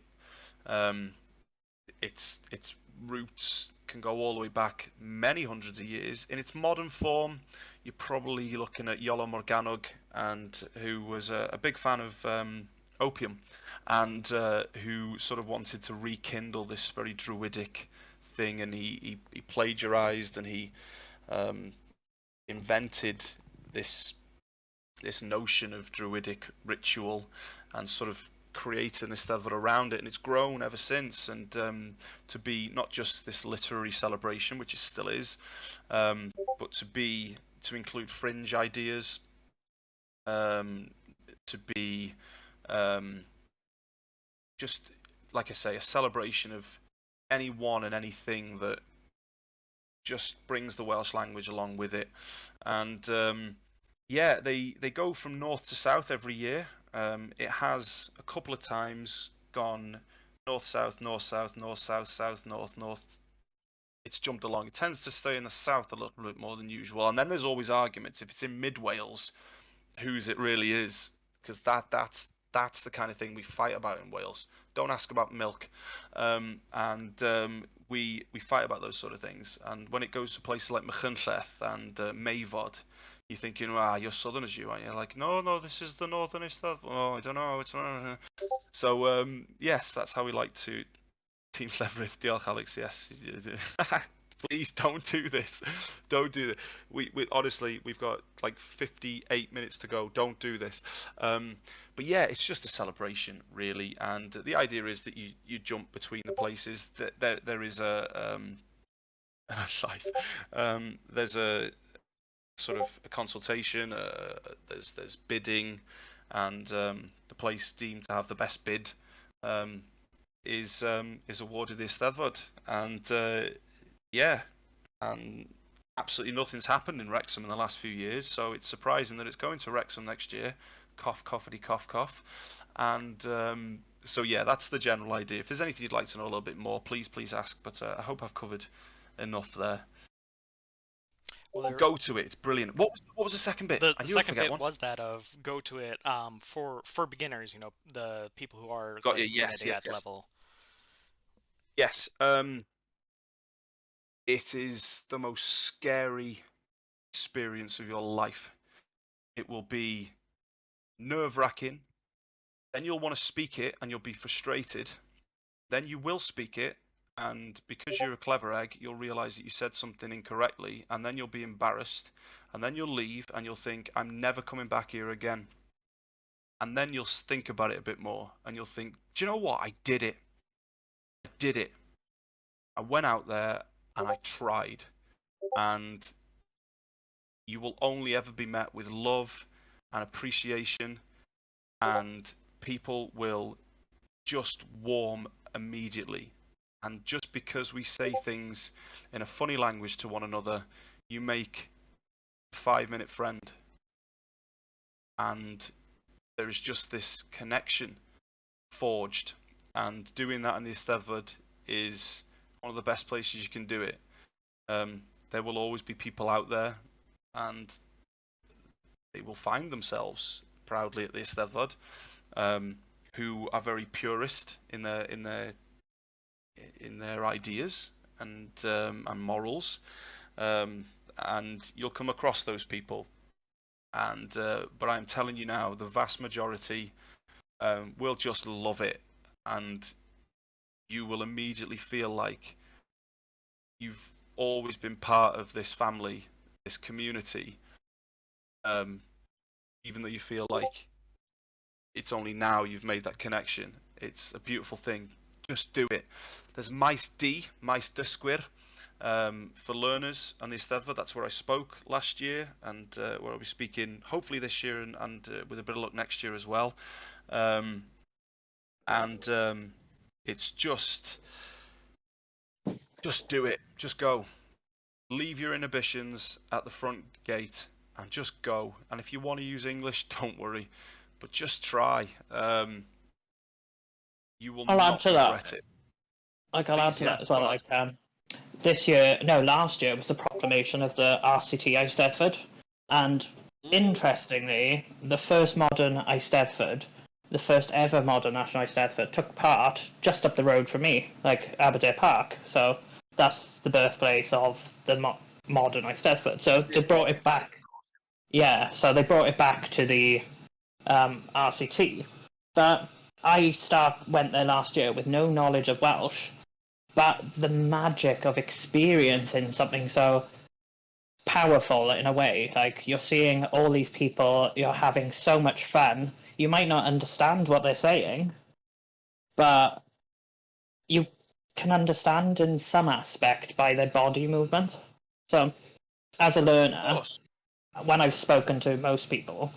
It's roots can go all the way back many hundreds of years. In its modern form, you're probably looking at Iolo Morgannwg, and who was a big fan of opium, and who sort of wanted to rekindle this very druidic thing, and he plagiarized, and he invented this notion of druidic ritual, and sort of created an Eisteddfod around it, and it's grown ever since. And to be not just this literary celebration, which it still is, but to include fringe ideas, to be just, like I say, a celebration of anyone and anything that just brings the Welsh language along with it. And yeah, they go from north to south every year. It has a couple of times gone north, south, north, south, north, south, south, north, north. It's jumped along. It tends to stay in the south a little bit more than usual. And then there's always arguments. If it's in mid Wales, whose it really is, because that's the kind of thing we fight about in Wales. Don't ask about milk, we fight about those sort of things. And when it goes to places like Machynlleth and Mayfod, you're thinking, you're southerners, you, and you're like, no, this is the northern stuff. Oh, I don't know. It's so yes, that's how we like to team Llefrith. Diolch, Alex. Yes. Please don't do this. Don't do that. We honestly, we've got like 58 minutes to go. Don't do this. But yeah, it's just a celebration, really. And the idea is that you jump between the places. That there is a life. There's a sort of a consultation. There's bidding, and the place deemed to have the best bid is awarded the Eisteddfod. And yeah, and absolutely nothing's happened in Wrexham in the last few years, so it's surprising that it's going to Wrexham next year. Cough, coughity, cough, cough. And so yeah, that's the general idea. If there's anything you'd like to know a little bit more, please ask. But I hope I've covered enough there. Well, go to it. It's brilliant. What was the second bit? The second bit was that of go to it for beginners. You know, the people who are got you. Yes. level. Yes. It is the most scary experience of your life. It will be nerve-wracking. Then you'll want to speak it, and you'll be frustrated. Then you will speak it, and because you're a clever egg, you'll realise that you said something incorrectly, and then you'll be embarrassed, and then you'll leave, and you'll think, I'm never coming back here again. And then you'll think about it a bit more, and you'll think, do you know what? I did it. I went out there, and I tried. And you will only ever be met with love and appreciation, and people will just warm immediately. And just because we say things in a funny language to one another, you make a 5-minute friend. And there is just this connection forged. And doing that in the Eisteddfod is one of the best places you can do it. There will always be people out there, and they will find themselves proudly at the Eisteddfod, who are very purist in their ideas and morals, and you'll come across those people. And but I'm telling you now, the vast majority will just love it, and you will immediately feel like you've always been part of this family, this community, even though you feel like it's only now you've made that connection. It's a beautiful thing. Just do it. There's Maes Dysgwyr for learners and the Eisteddfod. That's where I spoke last year, and where I'll be speaking hopefully this year, and with a bit of luck next year as well. It's just do it. Just go. Leave your inhibitions at the front gate and just go. And if you want to use English, don't worry, but just try. You will not regret it. I'll add to that as well. Last year was the proclamation of the RCT Eisteddfod, and interestingly, the first modern Eisteddfod, the first ever modern national Eisteddfod, took part just up the road from me, like Aberdare Park. So that's the birthplace of the modern Eisteddfod. So they It's brought modern it back. Yeah, so they brought it back to the RCT. But went there last year with no knowledge of Welsh. But the magic of experiencing something so powerful in a way, like you're seeing all these people, you're having so much fun. You might not understand what they're saying, but you can understand in some aspect by their body movement. So, as a Of learner, course. when I've spoken to most people,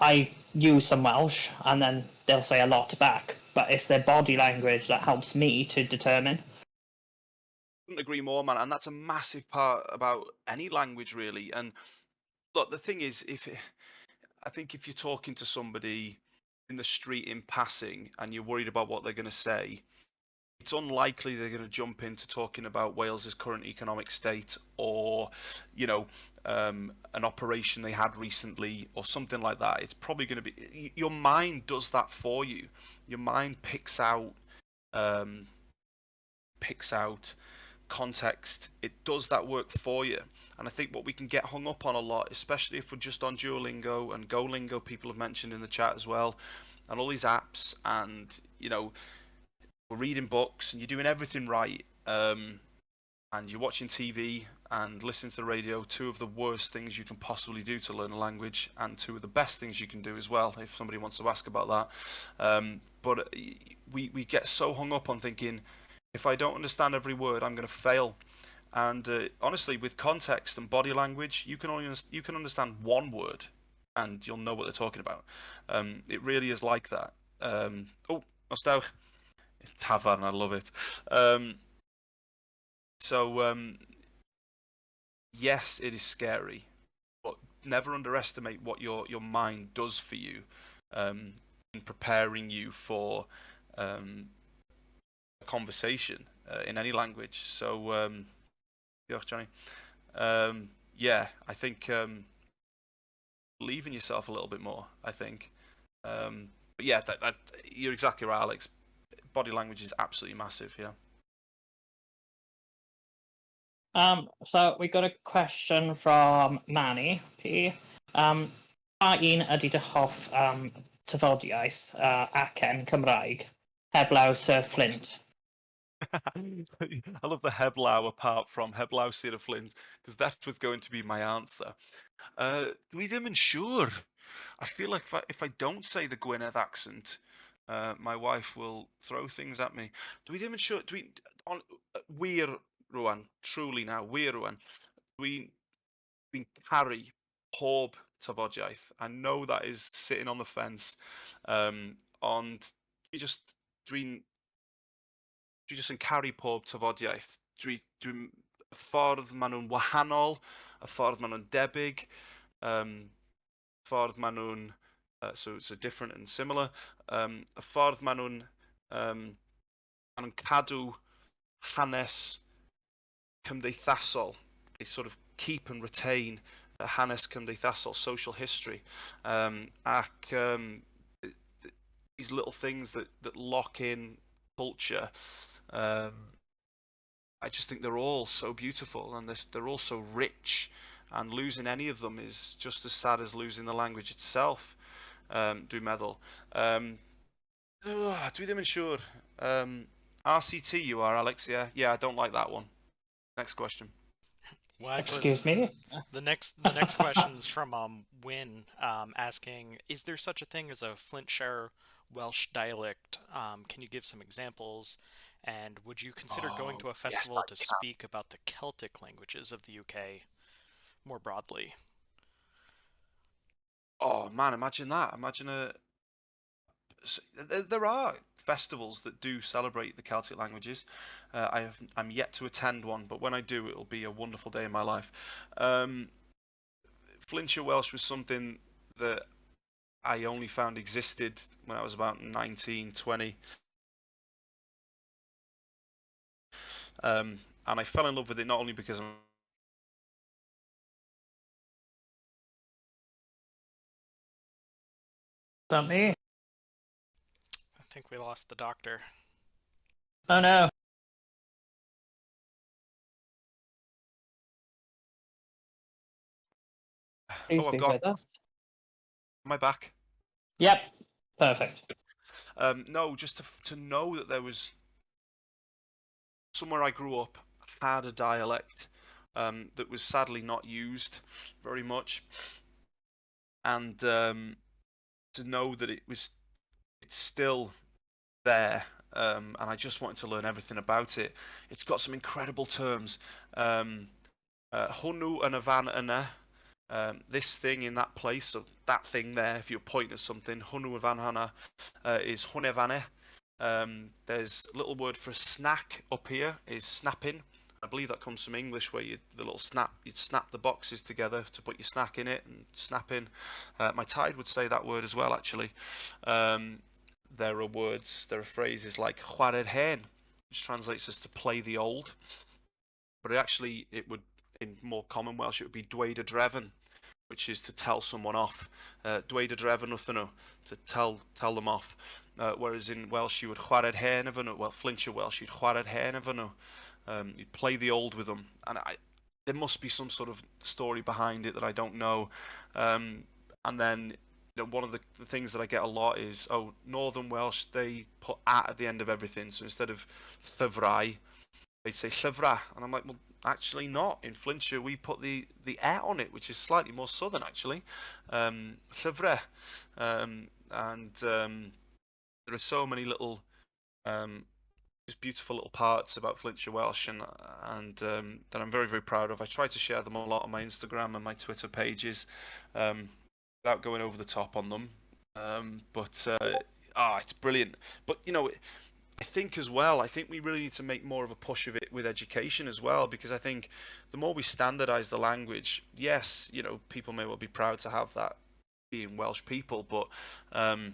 I use some Welsh and then they'll say a lot back, but it's their body language that helps me to determine. Couldn't agree more, man. And that's a massive part about any language, really. And look, the thing is, I think if you're talking to somebody in the street in passing and you're worried about what they're going to say, it's unlikely they're going to jump into talking about Wales's current economic state or, you know, an operation they had recently or something like that. It's probably going to be your mind does that for you. Your mind um, picks out context. It does that work for you. And I think what we can get hung up on a lot, especially if we're just on Duolingo and Golingo, people have mentioned in the chat as well, and all these apps, and we're reading books and you're doing everything right, and you're watching TV and listening to the radio, two of the worst things you can possibly do to learn a language, and two of the best things you can do as well, if somebody wants to ask about that. But we get so hung up on thinking, if I don't understand every word, I'm going to fail. And honestly, with context and body language, you can understand one word, and you'll know what they're talking about. It really is like that. Oh, nostalgia. Tavan, I love it. So yes, it is scary, but never underestimate what your mind does for you in preparing you for a conversation in any language. So, yeah, Johnny. Yeah, I think believe in yourself a little bit more. I think, but yeah, that you're exactly right, Alex. Body language is absolutely massive. Yeah. So we got a question from Manny P. Pa un ydy dy hoff tafodiaeth acen Cymraeg heblaw Sir Flint? I love the heblaw apart from heblaw Sir Flint, because that was going to be my answer. Dwi ddim yn siŵr. I feel like if I don't say the Gwynedd accent, my wife will throw things at me. Dwi ddim yn siŵr. Wir rwan, truly now, wir rwan. Dwi'n caru pob tafodiaeth. I know that is sitting on the fence, ond dwi'n dwi just yn caru pob tafodiaeth. Dwi'n y ffordd maen nhw'n wahanol, y ffordd maen nhw'n debyg, ffordd maen nhw'n so different and similar, y ffordd maen nhw'n cadw hanes cymdeithasol. They sort of keep and retain the hanes cymdeithasol, social history, ac these little things that lock in culture. I just think they're all so beautiful, and they're all so rich, and losing any of them is just as sad as losing the language itself. Dwi'n meddwl. Dwi ddim yn siŵr. RCT you are, Alex, yeah? Yeah, I don't like that one. Next question. Well, actually, Excuse me? the next question is from Win, asking, is there such a thing as a Flintshire Welsh dialect? Can you give some examples? And would you consider going to a festival to speak about the Celtic languages of the UK more broadly? Oh man, imagine that. There are festivals that do celebrate the Celtic languages. I'm yet to attend one, but when I do, it'll be a wonderful day in my life. Flintshire Welsh was something that I only found existed when I was about 19, 20. And I fell in love with it not only because I'm Is that me? I think we lost the doctor. Oh no. Please I've be got. with us. Am I back? Yep, perfect. No, just to know that there was somewhere I grew up had a dialect that was sadly not used very much, and to know that it's still there, and I just wanted to learn everything about it. It's got some incredible terms. Hwnnw yn y fan yna. This thing in that place, so that thing there, if you're pointing at something, hwnnw y fan hana is hwnne fanne. There's a little word for snack up here, is snapping. I believe that comes from English, where you'd snap the boxes together to put your snack in it, and snapping. My tide would say that word as well, actually. There are phrases like chwarae'r hen, which translates as to play the old. But it would, in more common Welsh, it would be dweud y drefn, which is to tell someone off. Dweud y drefn wrthyn nhw, to tell them off. Whereas in Welsh you would chwarae'r hen efo nhw. Well, Flintshire Welsh, you'd chwarae'r hen efo nhw. You'd play the old with them. And there must be some sort of story behind it that I don't know. And then one of the things that I get a lot is, Northern Welsh, they put at the end of everything. So instead of llyfrau, they'd say llyfra. And I'm like, well, actually not. In Flintshire, we put the on it, which is slightly more southern, actually. Llyfre. There are so many little just beautiful little parts about Flintshire Welsh, and that I'm very, very proud of. I try to share them a lot on my Instagram and my Twitter pages, without going over the top on them. It's brilliant. But I think as well, I think we really need to make more of a push of it with education as well, because I think the more we standardise the language, yes, people may well be proud to have that being Welsh people, but I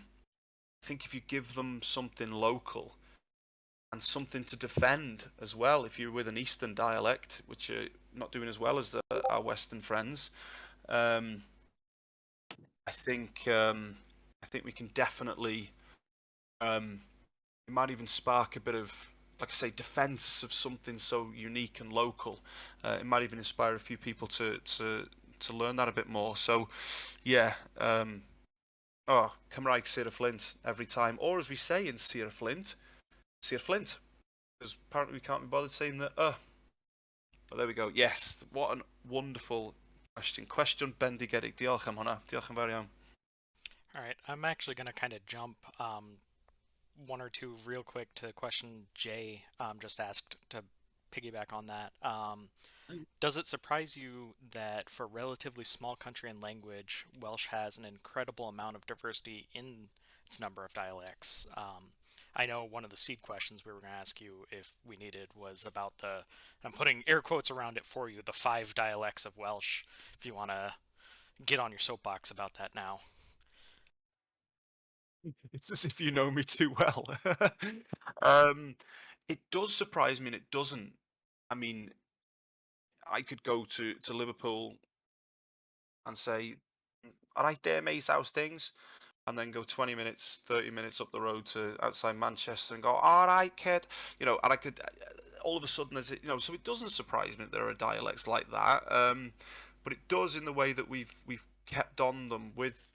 think if you give them something local and something to defend as well, if you're with an Eastern dialect, which are not doing as well as our Western friends, I think we can definitely. It might even spark a bit of, like I say, defence of something so unique and local. It might even inspire a few people to learn that a bit more. So, yeah. Cymraeg Sir Flint every time, or as we say in Sir Flint, because apparently we can't be bothered saying that. But there we go. Yes, what a wonderful question. Cwestiwn bendigedig. Diolch am hwnna. Diolch yn fawr iawn. All right, I'm actually going to kind of jump one or two real quick to the question Jay just asked, to piggyback on that. Does it surprise you that for a relatively small country and language, Welsh has an incredible amount of diversity in its number of dialects? I know one of the seed questions we were going to ask you if we needed was about I'm putting air quotes around it for you, the 5 dialects of Welsh, if you want to get on your soapbox about that now. It's as if you know me too well. It does surprise me, and it doesn't. I mean, I could go to Liverpool and say, all right there, mate, how's things? And then go 20 minutes, 30 minutes up the road to outside Manchester and go, all right, kid. And I could, all of a sudden, so it doesn't surprise me that there are dialects like that. But it does in the way that we've kept on them with,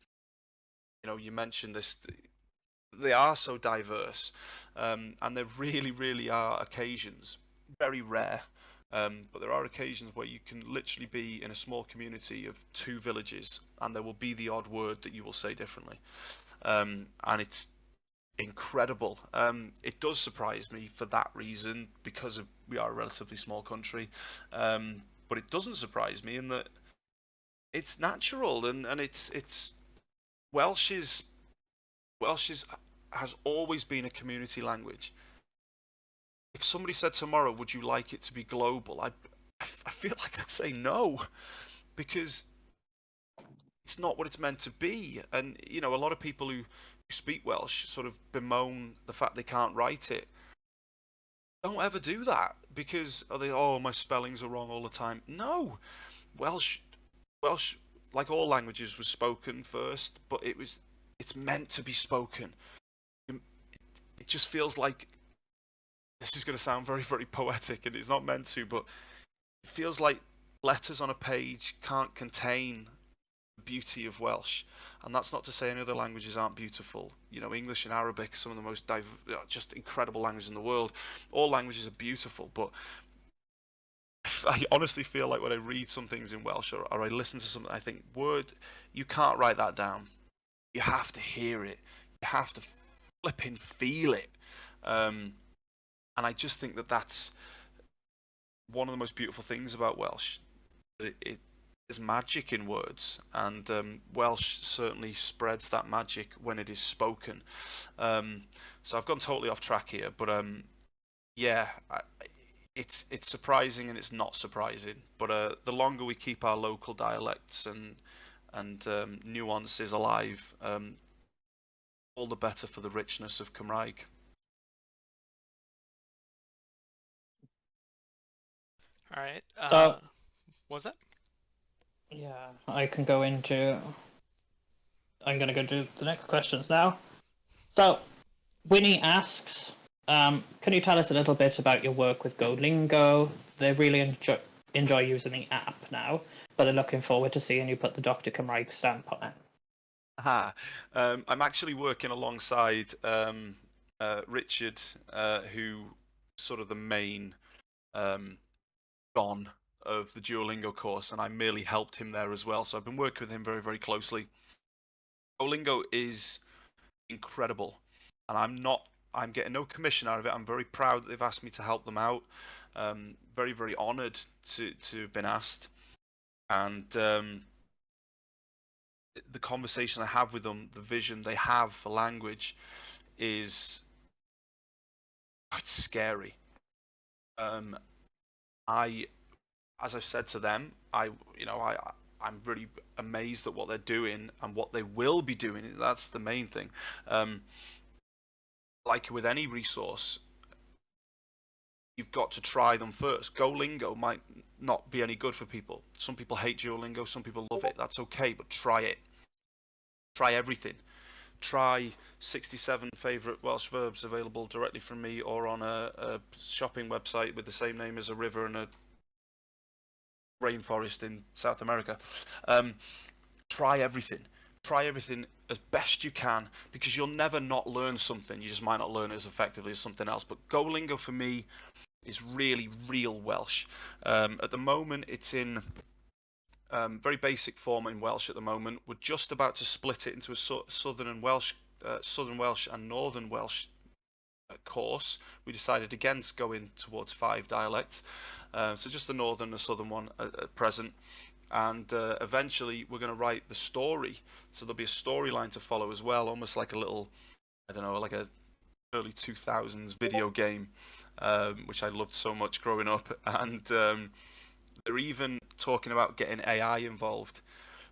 you mentioned this, they are so diverse, and there really, really are occasions, very rare, but there are occasions where you can literally be in a small community of 2 villages, and there will be the odd word that you will say differently, and it's incredible. It does surprise me for that reason, because we are a relatively small country, but it doesn't surprise me in that it's natural, and it's Welsh has always been a community language. If somebody said tomorrow, would you like it to be global? I feel like I'd say no, because it's not what it's meant to be. And, a lot of people who speak Welsh sort of bemoan the fact they can't write it. Don't ever do that, because my spellings are wrong all the time. No, Welsh, like all languages, was spoken first, but it's meant to be spoken. It just feels like, this is going to sound very, very poetic, and it's not meant to, but it feels like letters on a page can't contain beauty of Welsh, and that's not to say any other languages aren't beautiful. You know, English and Arabic, some of the most just incredible languages in the world. All languages are beautiful, but I honestly feel like when I read some things in Welsh or I listen to something, I think, you can't write that down. You have to hear it. You have to flipping feel it. And I just think that that's one of the most beautiful things about Welsh. There's magic in words, and Welsh certainly spreads that magic when it is spoken. So I've gone totally off track here, but yeah, it's surprising and it's not surprising. But the longer we keep our local dialects and nuances alive, all the better for the richness of Cymraeg. All right. So What was that? yeah, I'm going to go to the next questions now. So Winnie asks, can you tell us a little bit about your work with Golingo? They really enjoy using the app now, but they're looking forward to seeing you put the Dr. Cymraeg stamp on it. I'm actually working alongside Richard, who sort of the main don of the Duolingo course, and I merely helped him there as well. So I've been working with him very, very closely. Duolingo is incredible, and I'm getting no commission out of it. I'm very proud that they've asked me to help them out. Very, very honoured to have been asked, and the conversation I have with them, the vision they have for language, is it's scary. As I've said to them, I'm really amazed at what they're doing and what they will be doing. That's the main thing. Like with any resource, you've got to try them first. Golingo might not be any good for people. Some people hate Duolingo, some people love it. That's okay, but try it. Try everything. Try 67 favourite Welsh verbs available directly from me or on a shopping website with the same name as a river and a rainforest in South America. Try everything. Try everything as best you can, because you'll never not learn something. You just might not learn it as effectively as something else. But Golingo for me is really real Welsh. At the moment, it's in very basic form in Welsh. At the moment, we're just about to split it into a Southern Welsh and Northern Welsh course. We decided against going towards 5 dialects, so just the Northern and the Southern one at present. And eventually we're going to write the story, so there'll be a storyline to follow as well, almost like a little, I don't know, like a early 2000s video game, which I loved so much growing up. And they're even talking about getting AI involved,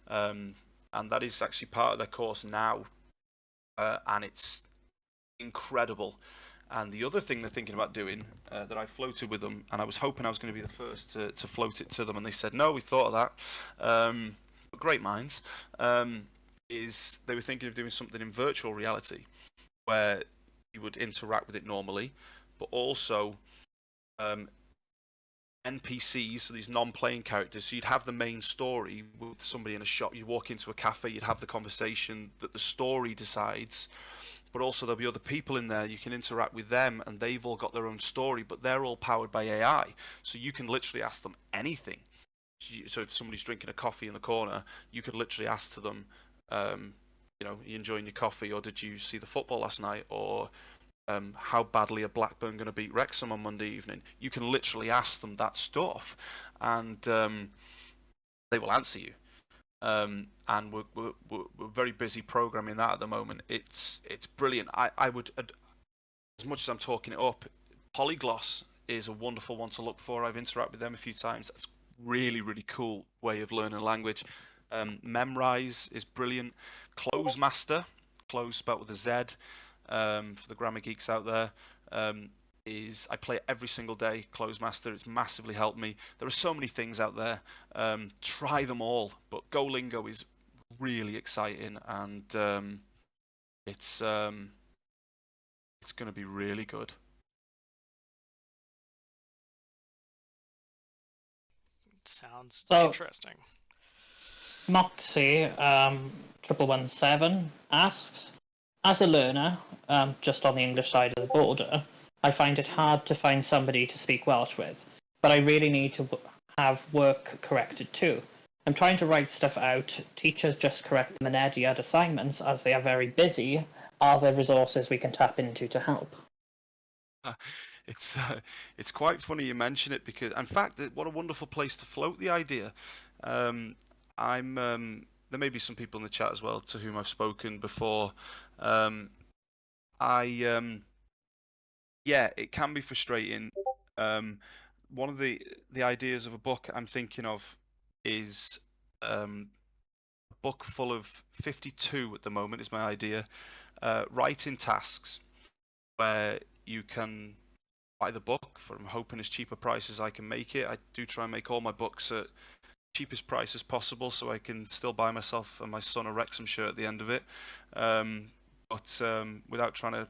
and that is actually part of their course now, and it's incredible. And the other thing they're thinking about doing, that I floated with them, and I was hoping I was going to be the first to float it to them, and they said, no, we thought of that. But great minds. Is they were thinking of doing something in virtual reality where you would interact with it normally, but also NPCs, so these non-playing characters. So you'd have the main story with somebody in a shop. You walk into a cafe, you'd have the conversation that the story decides, but also there'll be other people in there. You can interact with them, and they've all got their own story, but they're all powered by AI. So you can literally ask them anything. So if somebody's drinking a coffee in the corner, you could literally ask to them, you enjoying your coffee, or did you see the football last night, or how badly are Blackburn going to beat Wrexham on Monday evening? You can literally ask them that stuff, and they will answer you. And we're very busy programming that at the moment. It's brilliant. I would, as much as I'm talking it up, Polygloss is a wonderful one to look for. I've interacted with them a few times. That's really, really cool way of learning language. Memrise is brilliant. Closemaster, close spelled with a Z, for the grammar geeks out there, I play it every single day. Closemaster, it's massively helped me. There are so many things out there. Try them all, but Golingo is really exciting, and it's going to be really good. Sounds So- interesting. Moxie 1117 asks, as a learner, just on the English side of the border, I find it hard to find somebody to speak Welsh with, but I really need to have work corrected too. I'm trying to write stuff out. Teachers just correct them and add assignments as they are very busy. Are there resources we can tap into to help? It's quite funny you mention it because, in fact, what a wonderful place to float the idea. There may be some people in the chat as well to whom I've spoken before. Um, yeah, it can be frustrating. One of the ideas of a book I'm thinking of is a book full of 52 at the moment is my idea. Writing tasks where you can buy the book for, I'm hoping, as cheap a price as I can make it. I do try and make all my books at cheapest price as possible so I can still buy myself and my son a Wrexham shirt at the end of it, but without trying to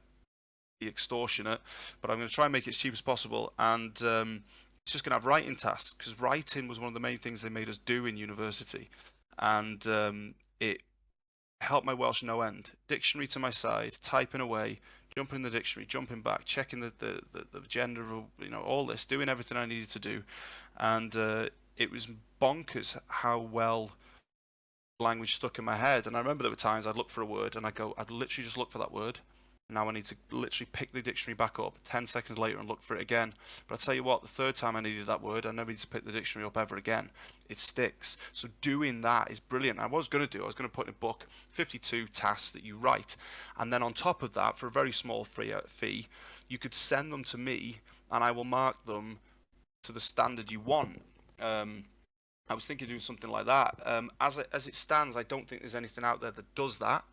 be extortionate. But I'm going to try and make it as cheap as possible, and it's just going to have writing tasks, because writing was one of the main things they made us do in university, and it helped my Welsh no end. Dictionary to my side, typing away, jumping in the dictionary, jumping back, checking the gender, all this, doing everything I needed to do, and it was bonkers how well language stuck in my head. And I remember there were times I'd look for a word and I'd literally just look for that word. Now I need to literally pick the dictionary back up 10 seconds later and look for it again. But I tell you what, the third time I needed that word, I never need to pick the dictionary up ever again. It sticks. So doing that is brilliant. I was going to put in a book 52 tasks that you write. And then on top of that, for a very small fee, you could send them to me and I will mark them to the standard you want. I was thinking of doing something like that. As it stands, I don't think there's anything out there that does that,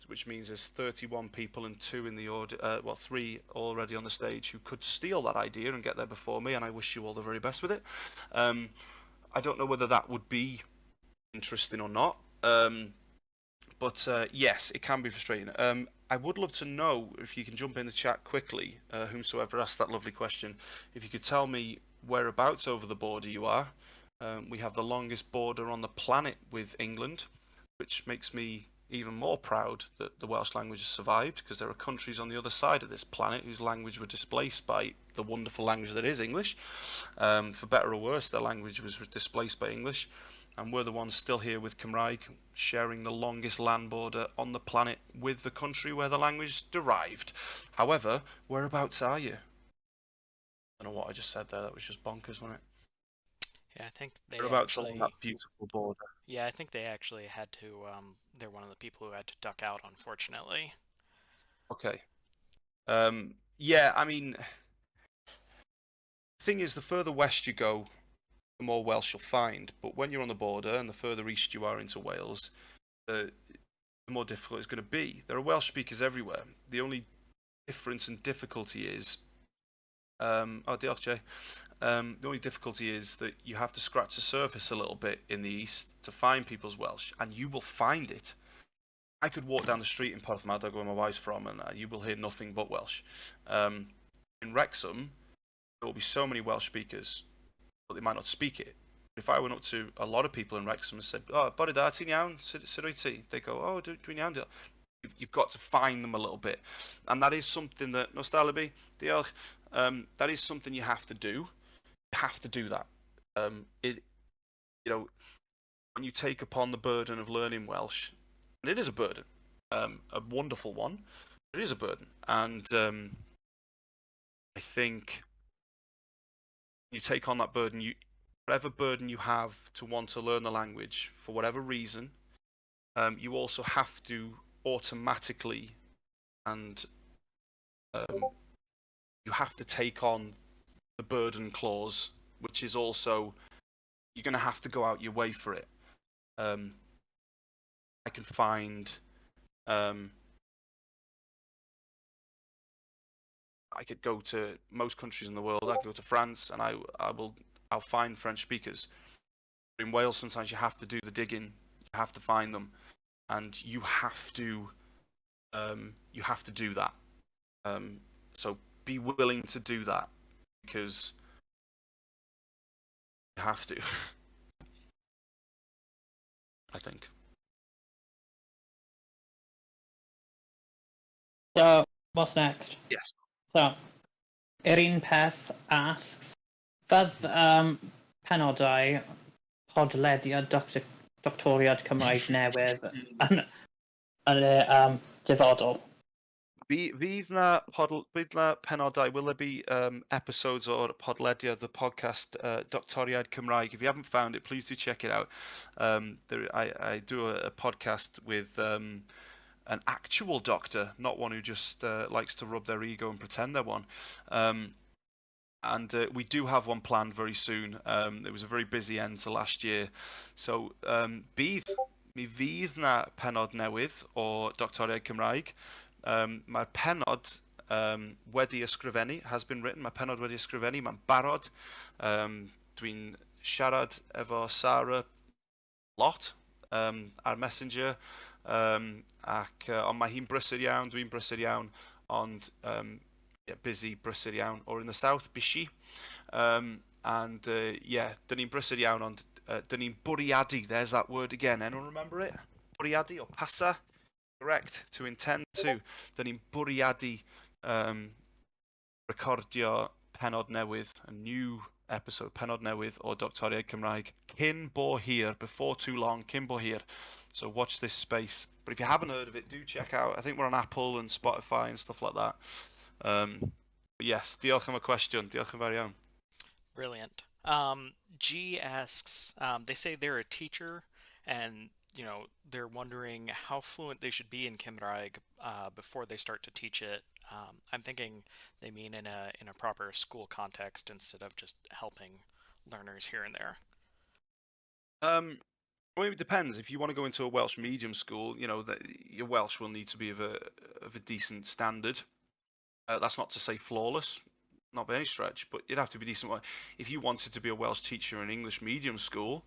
which means there's 31 people and 2 in the order, 3 already on the stage who could steal that idea and get there before me, and I wish you all the very best with it. I don't know whether that would be interesting or not, but yes, it can be frustrating. I would love to know, if you can jump in the chat quickly, whomsoever asked that lovely question, if you could tell me whereabouts over the border you are. We have the longest border on the planet with England, which makes me even more proud that the Welsh language has survived, because there are countries on the other side of this planet whose language were displaced by the wonderful language that is English. For better or worse, their language was displaced by English, and we're the ones still here with Cymraeg, sharing the longest land border on the planet with the country where the language derived. However, whereabouts are you? I don't know what I just said there, that was just bonkers, wasn't it? Yeah, I think they Whereabouts on actually. that beautiful border? Yeah, I think they actually had to. They're one of the people who had to duck out, unfortunately. Okay. Yeah, I mean, the thing is, the further west you go, the more Welsh you'll find. But when you're on the border, and the further east you are into Wales, the more difficult it's going to be. There are Welsh speakers everywhere. The only difference and difficulty is, diolch, Jay. The only difficulty is that you have to scratch the surface a little bit in the east to find people's Welsh, and you will find it. I could walk down the street in Porthmadog, where my wife's from, and you will hear nothing but Welsh. In Wrexham, there will be so many Welsh speakers, but they might not speak it. If I went up to a lot of people in Wrexham and said, "Oh, bore da, ti'n iawn? Sut wyt ti?" They go, "Oh, dwi'n iawn." You've got to find them a little bit, and that is something that Nostalby, diolch. That is something you have to do. You have to do that. When you take upon the burden of learning Welsh, and it is a burden, a wonderful one. It is a burden, and I think you take on that burden. Whatever burden you have to want to learn the language for whatever reason, you also have to automatically, and you have to take on the burden clause, which is also, you're going to have to go out your way for it. I can find, I could go to most countries in the world. I could go to France, and I'll find French speakers. In Wales, sometimes you have to do the digging. You have to find them, and you have to do that. So be willing to do that, because you have to. I think. So, what's next? Yes. So, Erin Peth asks, fydd penodau podlediad doctoriad Cymraeg newydd yn dyfodol? Fydd na penodau, will there be episodes or podlediad, the podcast Doctoriad Cymraeg? If you haven't found it, please do check it out. I do a podcast with an actual doctor, not one who just likes to rub their ego and pretend they're one. And we do have one planned very soon. It was a very busy end to last year. So mi fydd na penod newydd o Doctoriaid Cymraeg. Mae'r penod wedi ysgrifennu, has been written, mae penod wedi ysgrifennu, mae'n barod. Dwi'n siarad efo Sarah lot ar Messenger, ac ond mae hi'n brysur iawn, dwi'n brysur iawn, ond busy, brysur iawn, or in the south, busy. And yeah, dyn ni'n brysur iawn, ond dyn ni'n bwriadu, there's that word again, anyone remember it? Bwriadu, or pasa? Correct, to intend to. Dyn ni'n bwriadu recordio penod newydd, a new episode, penod newydd o Doctoriaid Cymraeg, cyn bo hir, before too long, cyn bo hir. So watch this space. But if you haven't heard of it, do check out. I think we're on Apple and Spotify and stuff like that. But yes, diolch am y cwestiwn. Diolch yn fawr iawn. Brilliant. G asks, they say they're a teacher, and they're wondering how fluent they should be in Cymraeg before they start to teach it. I'm thinking they mean in a proper school context instead of just helping learners here and there. Well, it depends. If you want to go into a Welsh medium school, your Welsh will need to be of a decent standard. That's not to say flawless, not by any stretch, but it'd have to be decent. If you wanted to be a Welsh teacher in English medium school,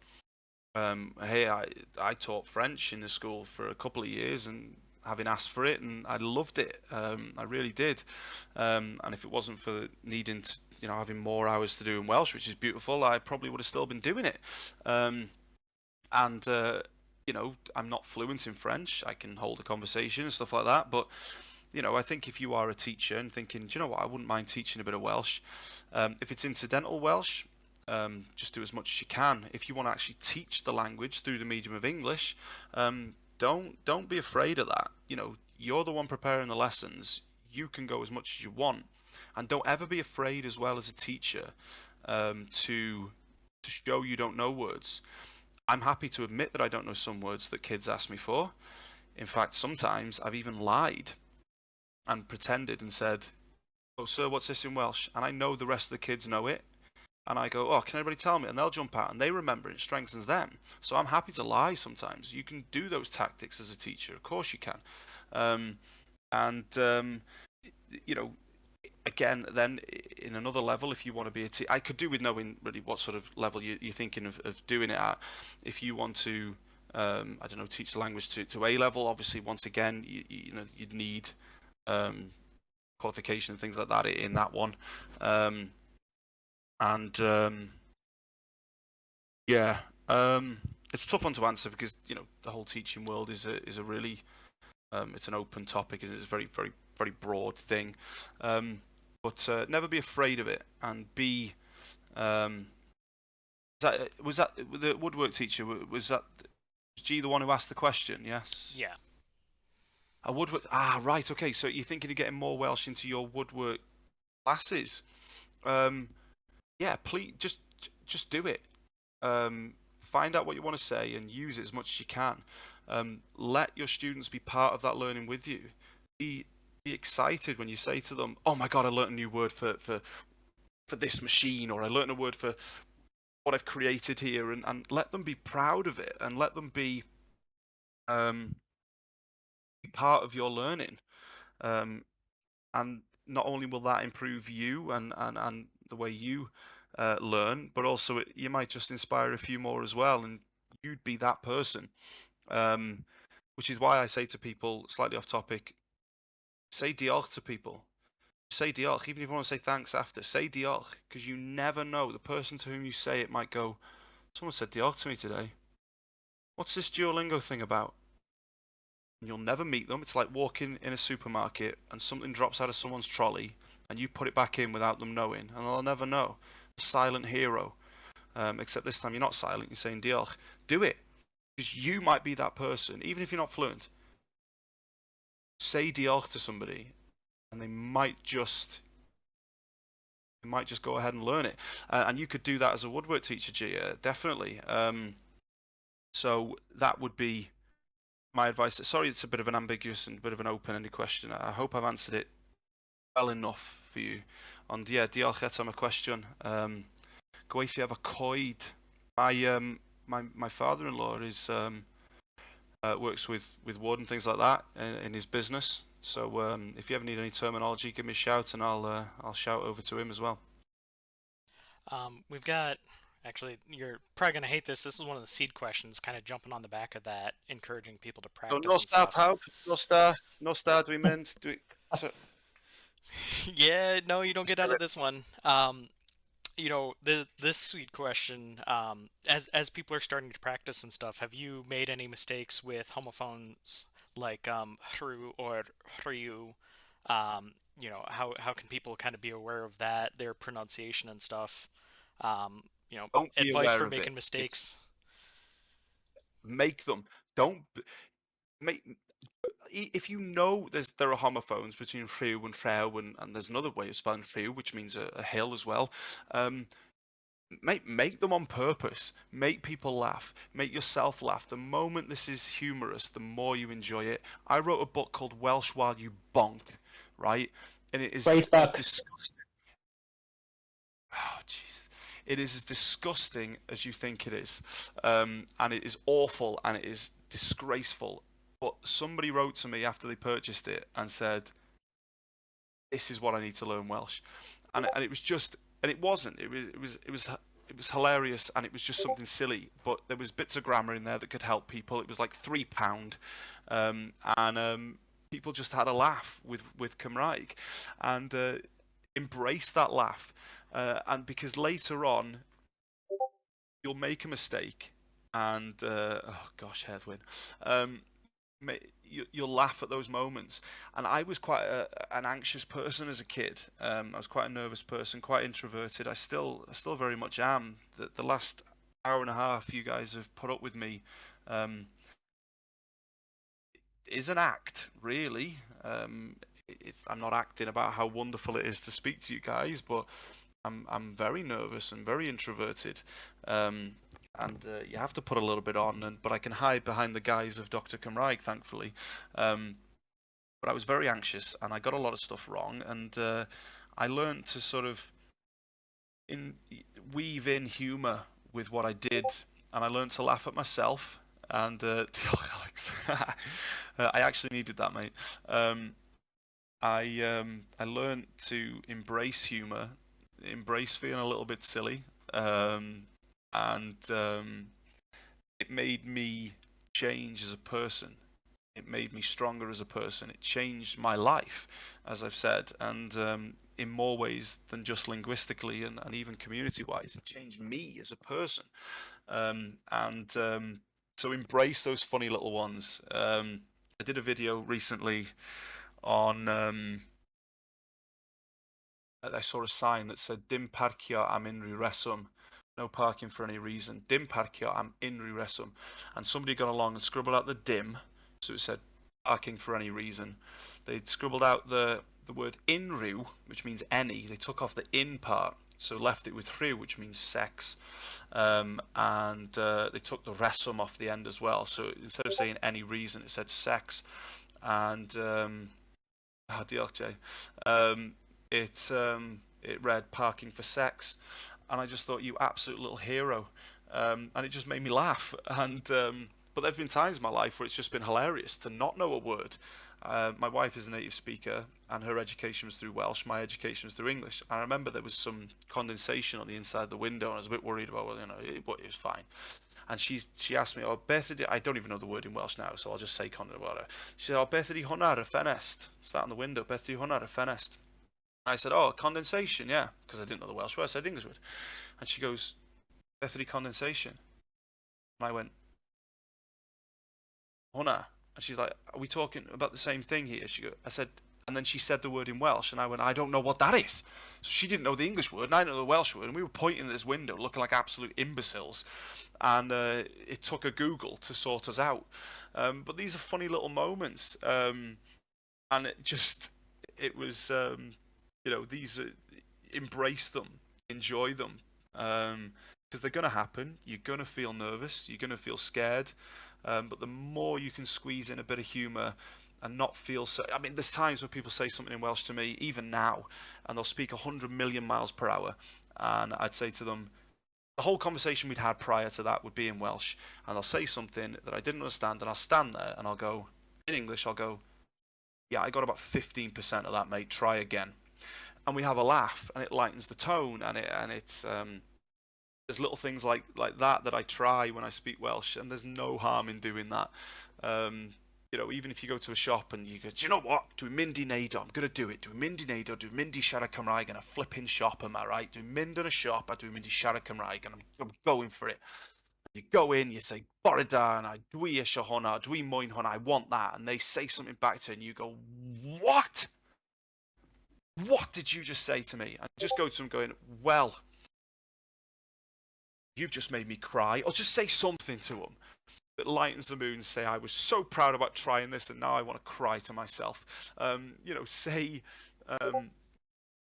hey, I taught French in the school for a couple of years, and having asked for it, and I loved it. I really did. And if it wasn't for needing to, having more hours to do in Welsh, which is beautiful, I probably would have still been doing it. And I'm not fluent in French. I can hold a conversation and stuff like that, but I think if you are a teacher and thinking, do you know what, I wouldn't mind teaching a bit of Welsh. If it's incidental Welsh, just do as much as you can. If you want to actually teach the language through the medium of English, don't be afraid of that. You're the one preparing the lessons. You can go as much as you want, and don't ever be afraid as well as a teacher to show you don't know words. I'm happy to admit that I don't know some words that kids ask me for. In fact, sometimes I've even lied and pretended and said, "Oh, sir, what's this in Welsh?" And I know the rest of the kids know it. And I go, "Oh, can anybody tell me?" And they'll jump out and they remember it. It strengthens them. So I'm happy to lie sometimes. You can do those tactics as a teacher. Of course you can. Again, then in another level, if you want to be a teacher, I could do with knowing really what sort of level you're thinking of doing it at. If you want to, I don't know, teach the language to A level, obviously, once again, you'd need qualification and things like that in that one. It's a tough one to answer because the whole teaching world is a really it's an open topic. It's a very, very, very broad thing. But never be afraid of it, and be. Was that the woodwork teacher? Was G the one who asked the question? Yes. Yeah. A woodwork. Right. Okay. So you're thinking of getting more Welsh into your woodwork classes? Yeah. Please, just do it. Find out what you want to say and use it as much as you can. Let your students be part of that learning with you. Be excited when you say to them, "Oh my God, I learned a new word for this machine," or "I learned a word for what I've created here," and let them be proud of it, and let them be part of your learning. And not only will that improve you and the way you learn, but also you might just inspire a few more as well, and you'd be that person. Which is why I say to people, slightly off topic, say diolch to people. Say diolch, even if you want to say thanks after, say diolch, because you never know. The person to whom you say it might go, "Someone said diolch to me today. what's this Duolingo thing about? And you'll never meet them. It's like walking in a supermarket and something drops out of someone's trolley and you put it back in without them knowing, and they'll never know. Silent hero. Except this time you're not silent, you're saying diolch. Do it. Because you might be that person, even if you're not fluent. Say diolch to somebody and they might just go ahead and learn it. And you could do that as a woodwork teacher, Gia, definitely. So that would be my advice. Sorry, it's a bit of an ambiguous and a bit of an open-ended question. I hope I've answered it well enough for you. Ond yeah, diolch eto am y cwestiwn. Gweithio efo coed. My father-in-law is works with wood and things like that in his business. So if you ever need any terminology, give me a shout and I'll shout over to him as well. We've got, actually, you're probably going to hate this. This is one of the seed questions, kind of jumping on the back of that, encouraging people to So practice no and star stuff. pawb, no star dwi'n mynd. So, Yeah, no, you don't get out of this one. This sweet question, as people are starting to practice and stuff, have you made any mistakes with homophones like hru or hryu? How can people kind of be aware of that, their pronunciation and stuff? don't be Advice aware for of it. making mistakes. Make them. Don't make. If you know there are homophones between rhyw and rhew, and there's another way of spelling rhyw, which means a hill as well. Make them on purpose. Make people laugh. Make yourself laugh. The moment this is humorous, the more you enjoy it. I wrote a book called Welsh While You Bonk, right? And it is Great as book. disgusting. Oh, Jesus. It is as disgusting as you think it is. And it is awful and it is disgraceful. But somebody wrote to me after they purchased it and said, this is what I need to learn Welsh. And it was just, and it wasn't. It was hilarious and it was just something silly. But there was bits of grammar in there that could help people. It was like £3. And people just had a laugh with Cymraeg. And embrace that laugh. And because later on, you'll make a mistake, and oh gosh, Headwin, you'll laugh at those moments. And I was quite an anxious person as a kid. I was quite a nervous person, quite introverted. I still very much am. The last hour and a half you guys have put up with me is an act, really. I'm not acting about how wonderful it is to speak to you guys, but I'm very nervous and very introverted, and you have to put a little bit on. But I can hide behind the guise of Dr. Cymraeg, thankfully. But I was very anxious, and I got a lot of stuff wrong, and I learned to sort of weave in humour with what I did, and I learned to laugh at myself. And Alex, I actually needed that, mate. I learned to embrace humour, embrace feeling a little bit silly, and it made me change as a person. It made me stronger as a person. It changed my life, as I've said, and in more ways than just linguistically and even community-wise. It changed me as a person, so embrace those funny little ones. I did a video recently on I saw a sign that said dim parcio am unrhyw reswm, no parking for any reason. Dim parcio am unrhyw reswm, and somebody got along and scribbled out the dim, so it said parking for any reason. They'd scribbled out the word unrhyw, which means any. They took off the in part, so left it with rhyw, which means sex, and they took the reswm off the end as well. So instead of saying any reason, it said sex, and diolch, Jay. It read parking for sex, and I just thought, you absolute little hero, and it just made me laugh. And but there've been times in my life where it's just been hilarious to not know a word. My wife is a native speaker, and her education was through Welsh. My education was through English. I remember there was some condensation on the inside of the window, and I was a bit worried about, well, but it was fine. And she asked me, "Oh, beth ydi..." I don't even know the word in Welsh now, so I'll just say condensation. She said, "Oh, beth ydi hwnna ar y ffenest?" Start on the window. "Beth ydi hwnna ar y ffenest?" I said, "Oh, condensation, yeah," because I didn't know the Welsh word. I said English word. And she goes, "Beth ydi condensation?" And I went, Honna. And she's like, are we talking about the same thing here? I said, and then she said the word in Welsh, and I went, I don't know what that is. So she didn't know the English word, and I didn't know the Welsh word, and we were pointing at this window, looking like absolute imbeciles. And it took a Google to sort us out. But these are funny little moments, and it was, these embrace them, enjoy them, because they're going to happen. You're going to feel nervous, you're going to feel scared, but the more you can squeeze in a bit of humour and not feel so. I mean, there's times when people say something in Welsh to me, even now, and they'll speak 100 million miles per hour, and I'd say to them, the whole conversation we'd had prior to that would be in Welsh, and I'll say something that I didn't understand, and I'll stand there and I'll go, in English, I'll go, yeah, I got about 15% of that, mate, try again. And we have a laugh, and it lightens the tone, and it's there's little things like that I try when I speak Welsh, and there's no harm in doing that. Even if you go to a shop and you go, do you know what? Dwi'n mynd I neud o. I'm gonna do it. Dwi'n mynd I neud o. Dwi'n mynd I siarad Cymraeg in a flipping shop, am I right? Dwi'n mynd in a shop a dwi'n mynd I siarad Cymraeg, and I'm going for it. You go in, you say, bore da, and dwi isio hwnna, dwi moyn hwnna, I want that, and they say something back to you, and you go, what? What did you just say to me? And just go to them going, well, you've just made me cry, or just say something to them that lightens the mood and say, I was so proud about trying this, and now I want to cry to myself.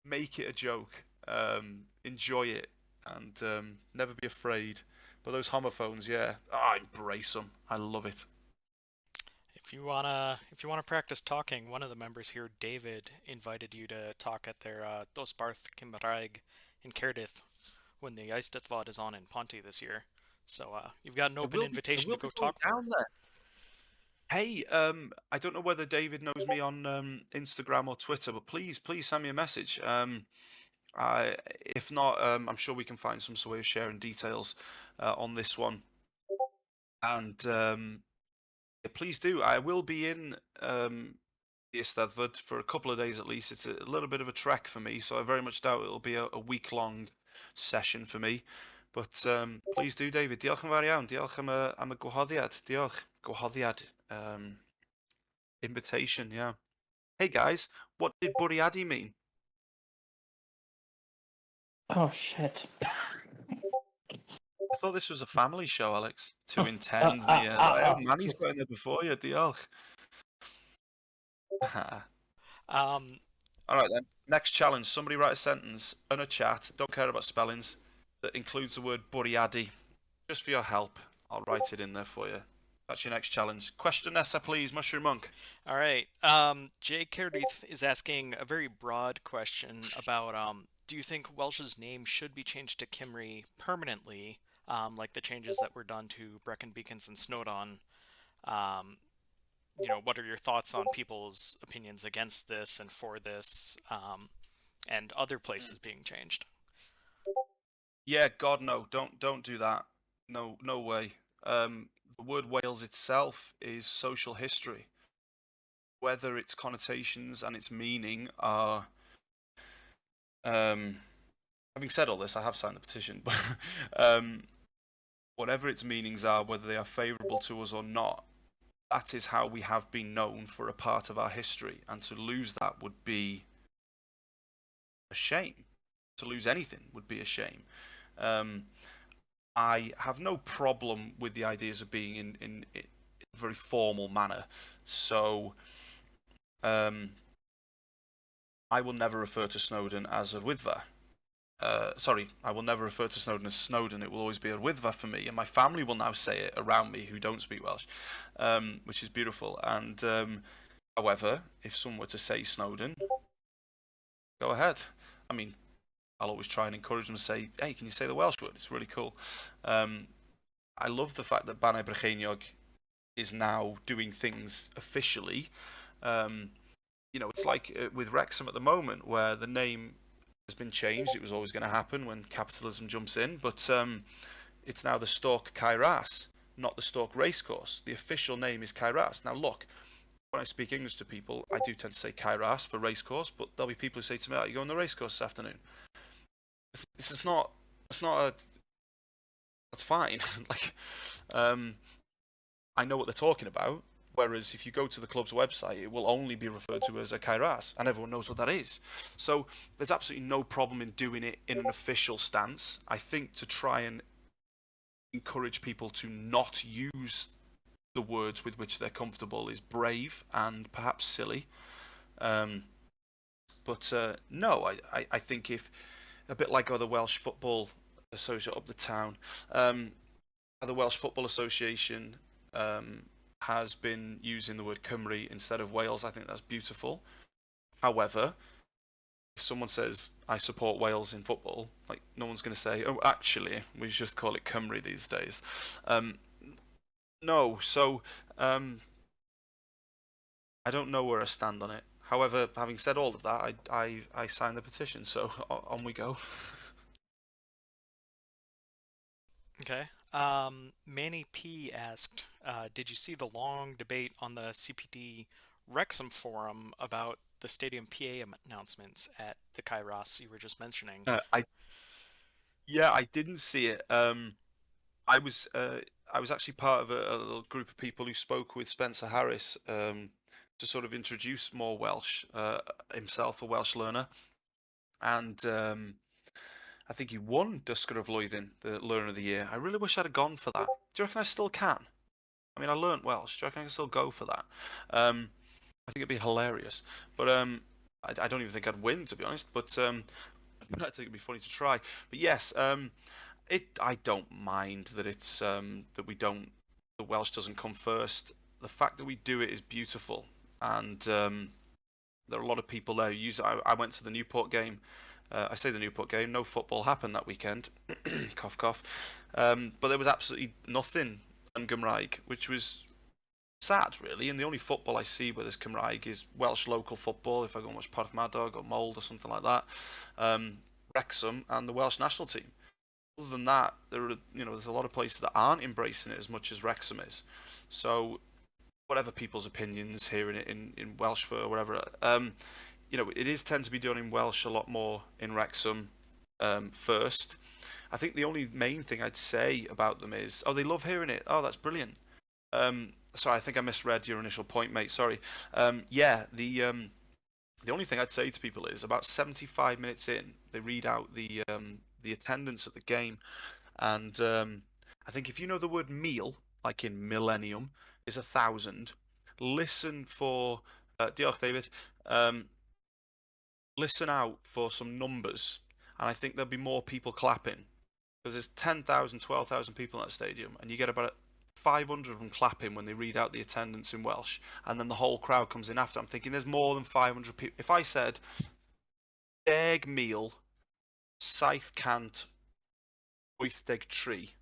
Make it a joke, enjoy it, and never be afraid. But those homophones, yeah, I embrace them. I love it. If you wanna practice talking, one of the members here, David, invited you to talk at their Dosbarth Cymraeg in Cardiff when the Eisteddfod is on in Ponty this year. So you've got an open invitation to go talk down there. Hey, I don't know whether David knows me on Instagram or Twitter, but please send me a message. If not, I'm sure we can find some way of sharing details on this one. And please do. I will be in the Eisteddfod for a couple of days at least. It's a little bit of a trek for me, so I very much doubt it'll be a week-long session for me. But please do, David. Diolch yn fawr iawn. Diolch am y gwahoddiad. Diolch. Gwahoddiad. Invitation, yeah. Hey guys, what did bwriadu mean? Oh shit. I thought this was a family show, Alex. To intend the Manny's got in there before you. Diolch. All right then. Next challenge. Somebody write a sentence in a chat. Don't care about spellings. That includes the word bwriadu. Just for your help, I'll write it in there for you. That's your next challenge. Question Nessa, please, Mushroom Monk. All right. Jay Cardiff is asking a very broad question about do you think Welsh's name should be changed to Cymru permanently, like the changes that were done to Brecon Beacons and Snowdon? What are your thoughts on people's opinions against this and for this, and other places being changed? Yeah, God no, don't do that. No way. The word Wales itself is social history. Whether its connotations and its meaning are, having said all this, I have signed the petition, but whatever its meanings are, whether they are favourable to us or not, that is how we have been known for a part of our history, and to lose that would be a shame. To lose anything would be a shame. I have no problem with the ideas of being in a very formal manner. So I will never refer to Snowdon as a Wyddfa. Sorry, I will never refer to Snowdon as Snowdon. It will always be a Wyddfa for me, and my family will now say it around me who don't speak Welsh, which is beautiful. And however, if someone were to say Snowdon, go ahead. I mean, I'll always try and encourage them to say, hey, can you say the Welsh word? It's really cool. I love the fact that Banau Brycheiniog is now doing things officially. It's like with Wrexham at the moment, where the name has been changed. It was always going to happen when capitalism jumps in, but it's now the Stork Caerhras, not the Stork Racecourse. The official name is Caerhras. Now look, when I speak English to people, I do tend to say Caerhras for racecourse, but there'll be people who say to me, "Are you going to the racecourse this afternoon?" This is not. It's not a. That's fine. I know what they're talking about. Whereas if you go to the club's website, it will only be referred to as a kairas, and everyone knows what that is. So there's absolutely no problem in doing it in an official stance. I think to try and encourage people to not use the words with which they're comfortable is brave and perhaps silly. But no, I think if a bit like other Welsh Football Association up the town, the Welsh Football Association has been using the word Cymru instead of Wales. I think that's beautiful. However, if someone says I support Wales in football, like no one's going to say, "Oh, actually, we just call it Cymru these days." No, so I don't know where I stand on it. However, having said all of that, I signed the petition, so on we go. Okay. Manny P asked, did you see the long debate on the CPD Wrexham forum about the stadium PA announcements at the Kairos you were just mentioning? I didn't see it. I was actually part of a little group of people who spoke with Spencer Harris to sort of introduce more Welsh, himself a Welsh learner, and I think he won Dysgur of Flwyddyn, the Learner of the Year. I really wish I'd have gone for that. Do you reckon I still can? I mean, I learnt Welsh. Do you reckon I can still go for that? I think it'd be hilarious, but I don't even think I'd win, to be honest. But I think it'd be funny to try. But yes, I don't mind that it's that we don't the Welsh doesn't come first. The fact that we do it is beautiful, and there are a lot of people there who use it. I went to the Newport game. I say the Newport game. No football happened that weekend. Cough, cough. But there was absolutely nothing on Cymraeg, which was sad, really. And the only football I see where there's Cymraeg is Welsh local football. If I go and watch Porth Madog or Mold or something like that, Wrexham and the Welsh national team. Other than that, there's a lot of places that aren't embracing it as much as Wrexham is. So whatever people's opinions hearing it in Welsh for or whatever, it is tend to be done in Welsh a lot more in Wrexham first. I think the only main thing I'd say about them is, they love hearing it. Oh, that's brilliant. Sorry, I think I misread your initial point, mate. Sorry. The only thing I'd say to people is about 75 minutes in, they read out the attendance at the game, and I think if you know the word meal, like in millennium, is 1,000. Listen for diolch, David. Listen out for some numbers, and I think there'll be more people clapping because there's 10,000, 12,000 people in that stadium, and you get about 500 of them clapping when they read out the attendance in Welsh, and then the whole crowd comes in after. I'm thinking there's more than 500 people. If I said 10,000 700 83,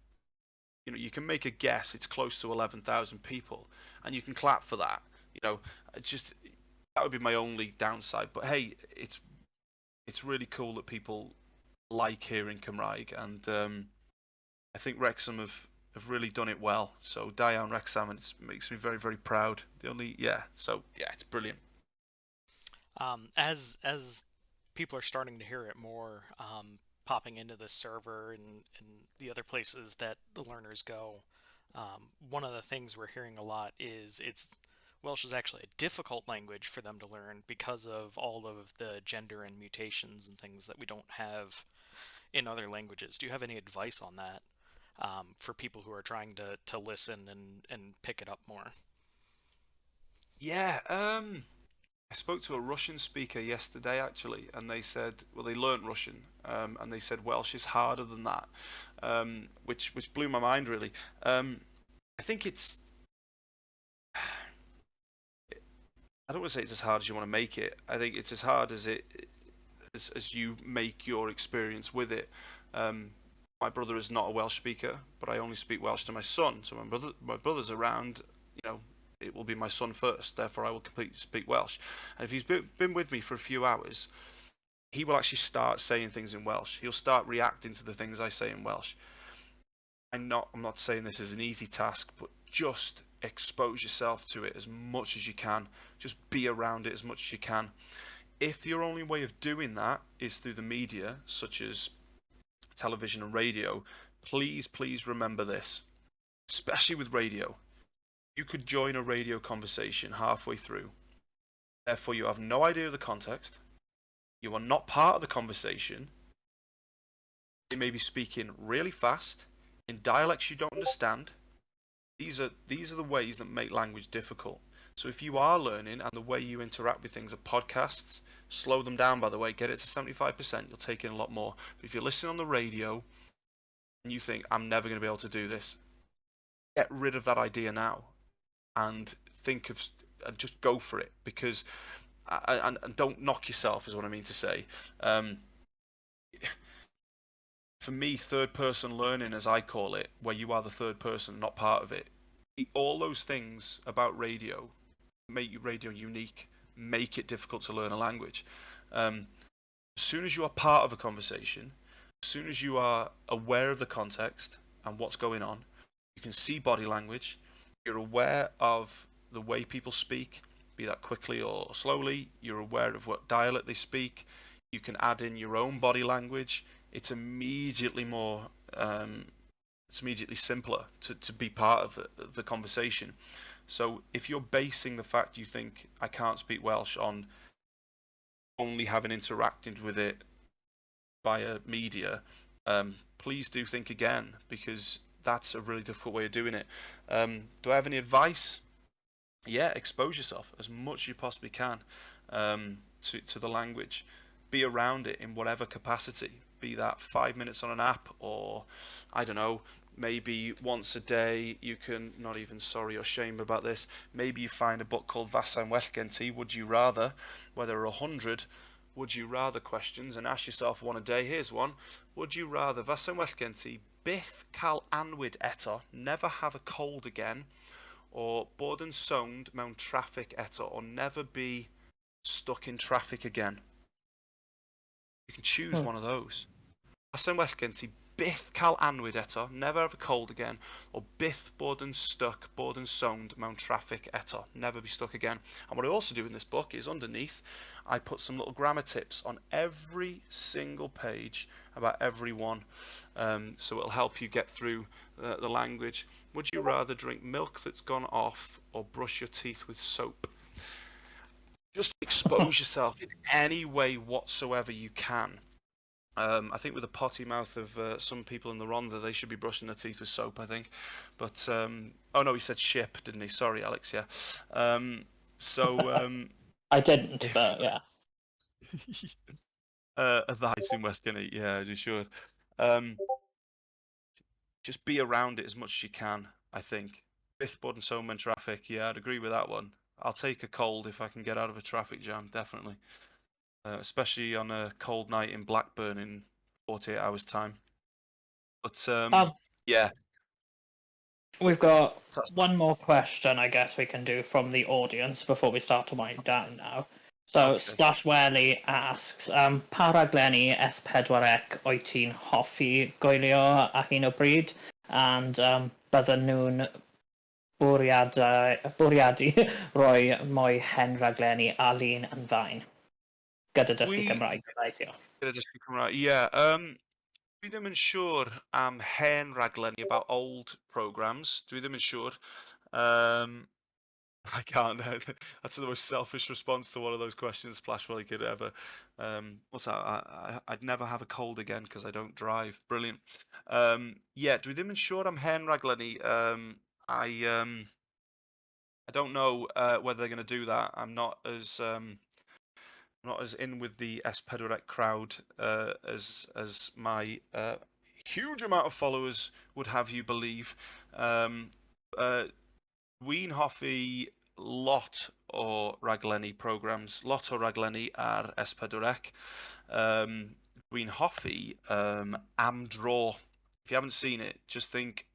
you can make a guess. It's close to 11,000 people, and you can clap for that. It's just that would be my only downside. But hey, it's really cool that people like hearing Cymraeg, and I think Wrexham have really done it well. So Dion Wrexham, it makes me very, very proud. It's brilliant. As people are starting to hear it more, popping into the server and the other places that the learners go, one of the things we're hearing a lot is Welsh is actually a difficult language for them to learn because of all of the gender and mutations and things that we don't have in other languages. Do you have any advice on that for people who are trying to listen and pick it up more? Yeah, I spoke to a Russian speaker yesterday, actually, and they said, well, they learnt Russian, and they said Welsh is harder than that, which blew my mind, really. I think I don't want to say it's as hard as you want to make it. I think it's as hard as as you make your experience with it. My brother is not a Welsh speaker, but I only speak Welsh to my son. So my brother's around, it will be my son first. Therefore, I will completely speak Welsh. And if he's been with me for a few hours, he will actually start saying things in Welsh. He'll start reacting to the things I say in Welsh. I'm not saying this is an easy task, but just expose yourself to it as much as you can. Just be around it as much as you can. If your only way of doing that is through the media, such as television and radio, please remember this, especially with radio. you could join a radio conversation halfway through. Therefore, you have no idea of the context. You are not part of the conversation. They may be speaking really fast in dialects you don't understand. These are the ways that make language difficult. So if you are learning and the way you interact with things are podcasts, slow them down, by the way, get it to 75%, you'll take in a lot more. But if you're listening on the radio and you think, I'm never going to be able to do this, get rid of that idea now and think of, and just go for it, because, and don't knock yourself is what I mean to say. For me, third person learning, as I call it, where you are the third person, not part of it, all those things about radio make radio unique, make it difficult to learn a language. As soon as you are part of a conversation, as soon as you are aware of the context and what's going on, you can see body language, you're aware of the way people speak, be that quickly or slowly, you're aware of what dialect they speak, you can add in your own body language. It's immediately more, it's immediately simpler to be part of the conversation. So if you're basing the fact you think I can't speak Welsh on only having interacted with it via media, please do think again, because that's a really difficult way of doing it. Do I have any advice? Yeah, expose yourself as much as you possibly can to the language. Be around it in whatever capacity, be that 5 minutes on an app, or I don't know, maybe once a day you can, not even sorry or shame about this, maybe you find a book called Fasai'n well gen ti, Would You Rather, where there are 100 would you rather questions, and ask yourself one a day. Here's one. Would you rather, Fasai'n well gen ti, byth cael anwyd eto, never have a cold again, or bod yn sownd mewn traffic eto, or never be stuck in traffic again? You can choose one of those. Fasai'n well gen ti, byth cael anwyd eto, never have a cold again, or byth bod yn stuck, bod yn sownd mewn traffic eto, never be stuck again. And what I also do in this book is underneath, I put some little grammar tips on every single page about every one. So it'll help you get through the language. Would you rather drink milk that's gone off or brush your teeth with soap? Just expose yourself in any way whatsoever you can. I think with the potty mouth of some people in the Rhondda, they should be brushing their teeth with soap, I think. But, oh no, he said ship, didn't he? Sorry, Alex, yeah. I didn't, but yeah. Advice in West Guinea, yeah, you should. Just be around it as much as you can, I think. Byth bod yn sownd mewn traffic, yeah, I'd agree with that one. I'll take a cold if I can get out of a traffic jam, definitely. Especially on a cold night in Blackburn in 48 hours' time. But, yeah. We've got one more question, I guess we can do from the audience before we start to wind down now. So, Okay. Splash Welly asks, pa raglenni S4C wyt ti'n hoffi gwylio a hyn o bryd? And bydden nhw'n bwriadu rhoi mwy hen raglenni a lun yn fain? Gyda dysgu Cymraeg, gobeithio. Gyda dysgu Cymraeg, yeah. Dwi ddim yn siŵr am hen raglenni about old programmes. Dwi ddim yn siŵr. I can't. That's the most selfish response to one of those questions Splash Welly could ever. What's that? I'd never have a cold again because I don't drive. Brilliant. Yeah, dwi ddim yn siŵr am hen raglenni. I don't know whether they're going to do that. I'm not as in with the S4C crowd as my huge amount of followers would have you believe. Dwi'n hoffi lot o raglenni programs, lot o raglenni ar S4C. Dwi'n hoffi Am Dro. If you haven't seen it, just think,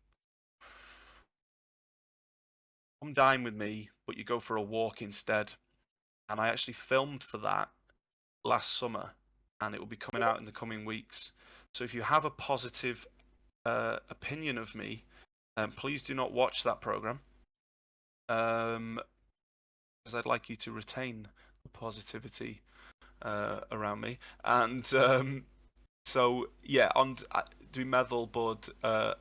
come dine with me, but you go for a walk instead. And I actually filmed for that last summer, and it will be coming out in the coming weeks. So if you have a positive opinion of me, please do not watch that program, because I'd like you to retain the positivity around me. And so yeah, Dwi'n meddwl bod y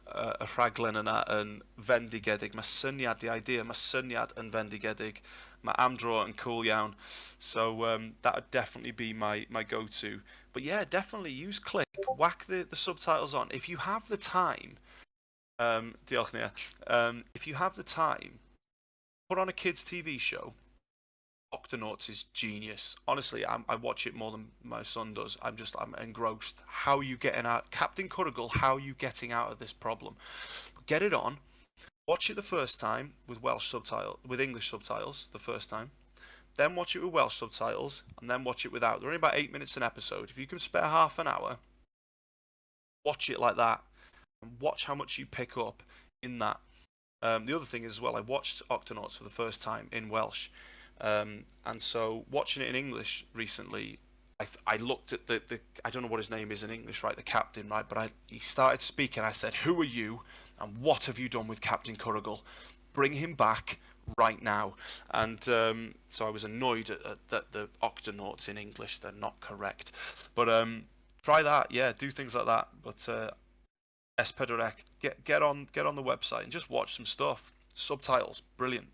rhaglen yna yn fendigedig. Mae syniad, the idea, mae syniad yn fendigedig. Mae Am Dro yn cool iawn. So that would definitely be my go-to. But yeah, definitely use Click. Whack the subtitles on. If you have the time, diolch Nia. If you have the time, put on a kids' TV show. Octonauts is genius. Honestly, I watch it more than my son does. I'm engrossed. How are you getting out, Captain Currigle? How are you getting out of this problem? Get it on. Watch it the first time with English subtitles the first time. Then watch it with Welsh subtitles, and then watch it without. They're only about 8 minutes an episode. If you can spare half an hour, watch it like that, and watch how much you pick up in that. The other thing is as well, I watched Octonauts for the first time in Welsh. And so watching it in English recently, I looked at the I don't know what his name is in English, right? The captain, right? But he started speaking. I said, "Who are you? And what have you done with Captain Currigle? Bring him back right now." And so I was annoyed that the Octonauts in English, they're not correct. But try that, yeah, do things like that. But Espedorec, get on the website and just watch some stuff. Subtitles, brilliant.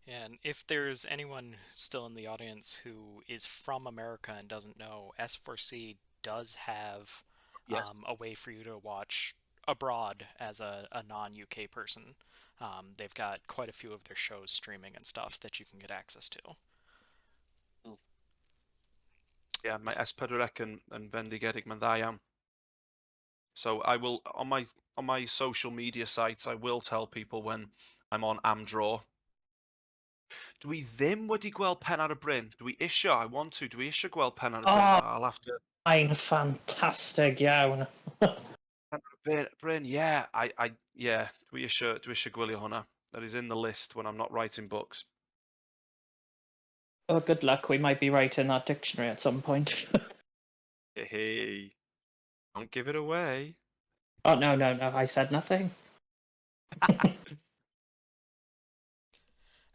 And if there's anyone still in the audience who is from America and doesn't know, S4C does have Yes. a way for you to watch abroad as a non-UK person. They've got quite a few of their shows streaming and stuff that you can get access to. Yeah, mae Espedorec yn fendigedig, mae'n dda iawn. So I will on my social media sites, I will tell people when I'm on Am Dro. Dwi ddim wedi gweld Pen ar y Bryn. Dwi isio, I want to. Dwi isio gweld Pen ar y Bryn. Oh, I'll have to. mae'n ffantastig iawn. Pen ar y Bryn, yeah. Yeah. Dwi isio gwylio hwnna. That is in the list when I'm not writing books. Oh, good luck. We might be writing that dictionary at some point. Hey, don't give it away. Oh, no. I said nothing.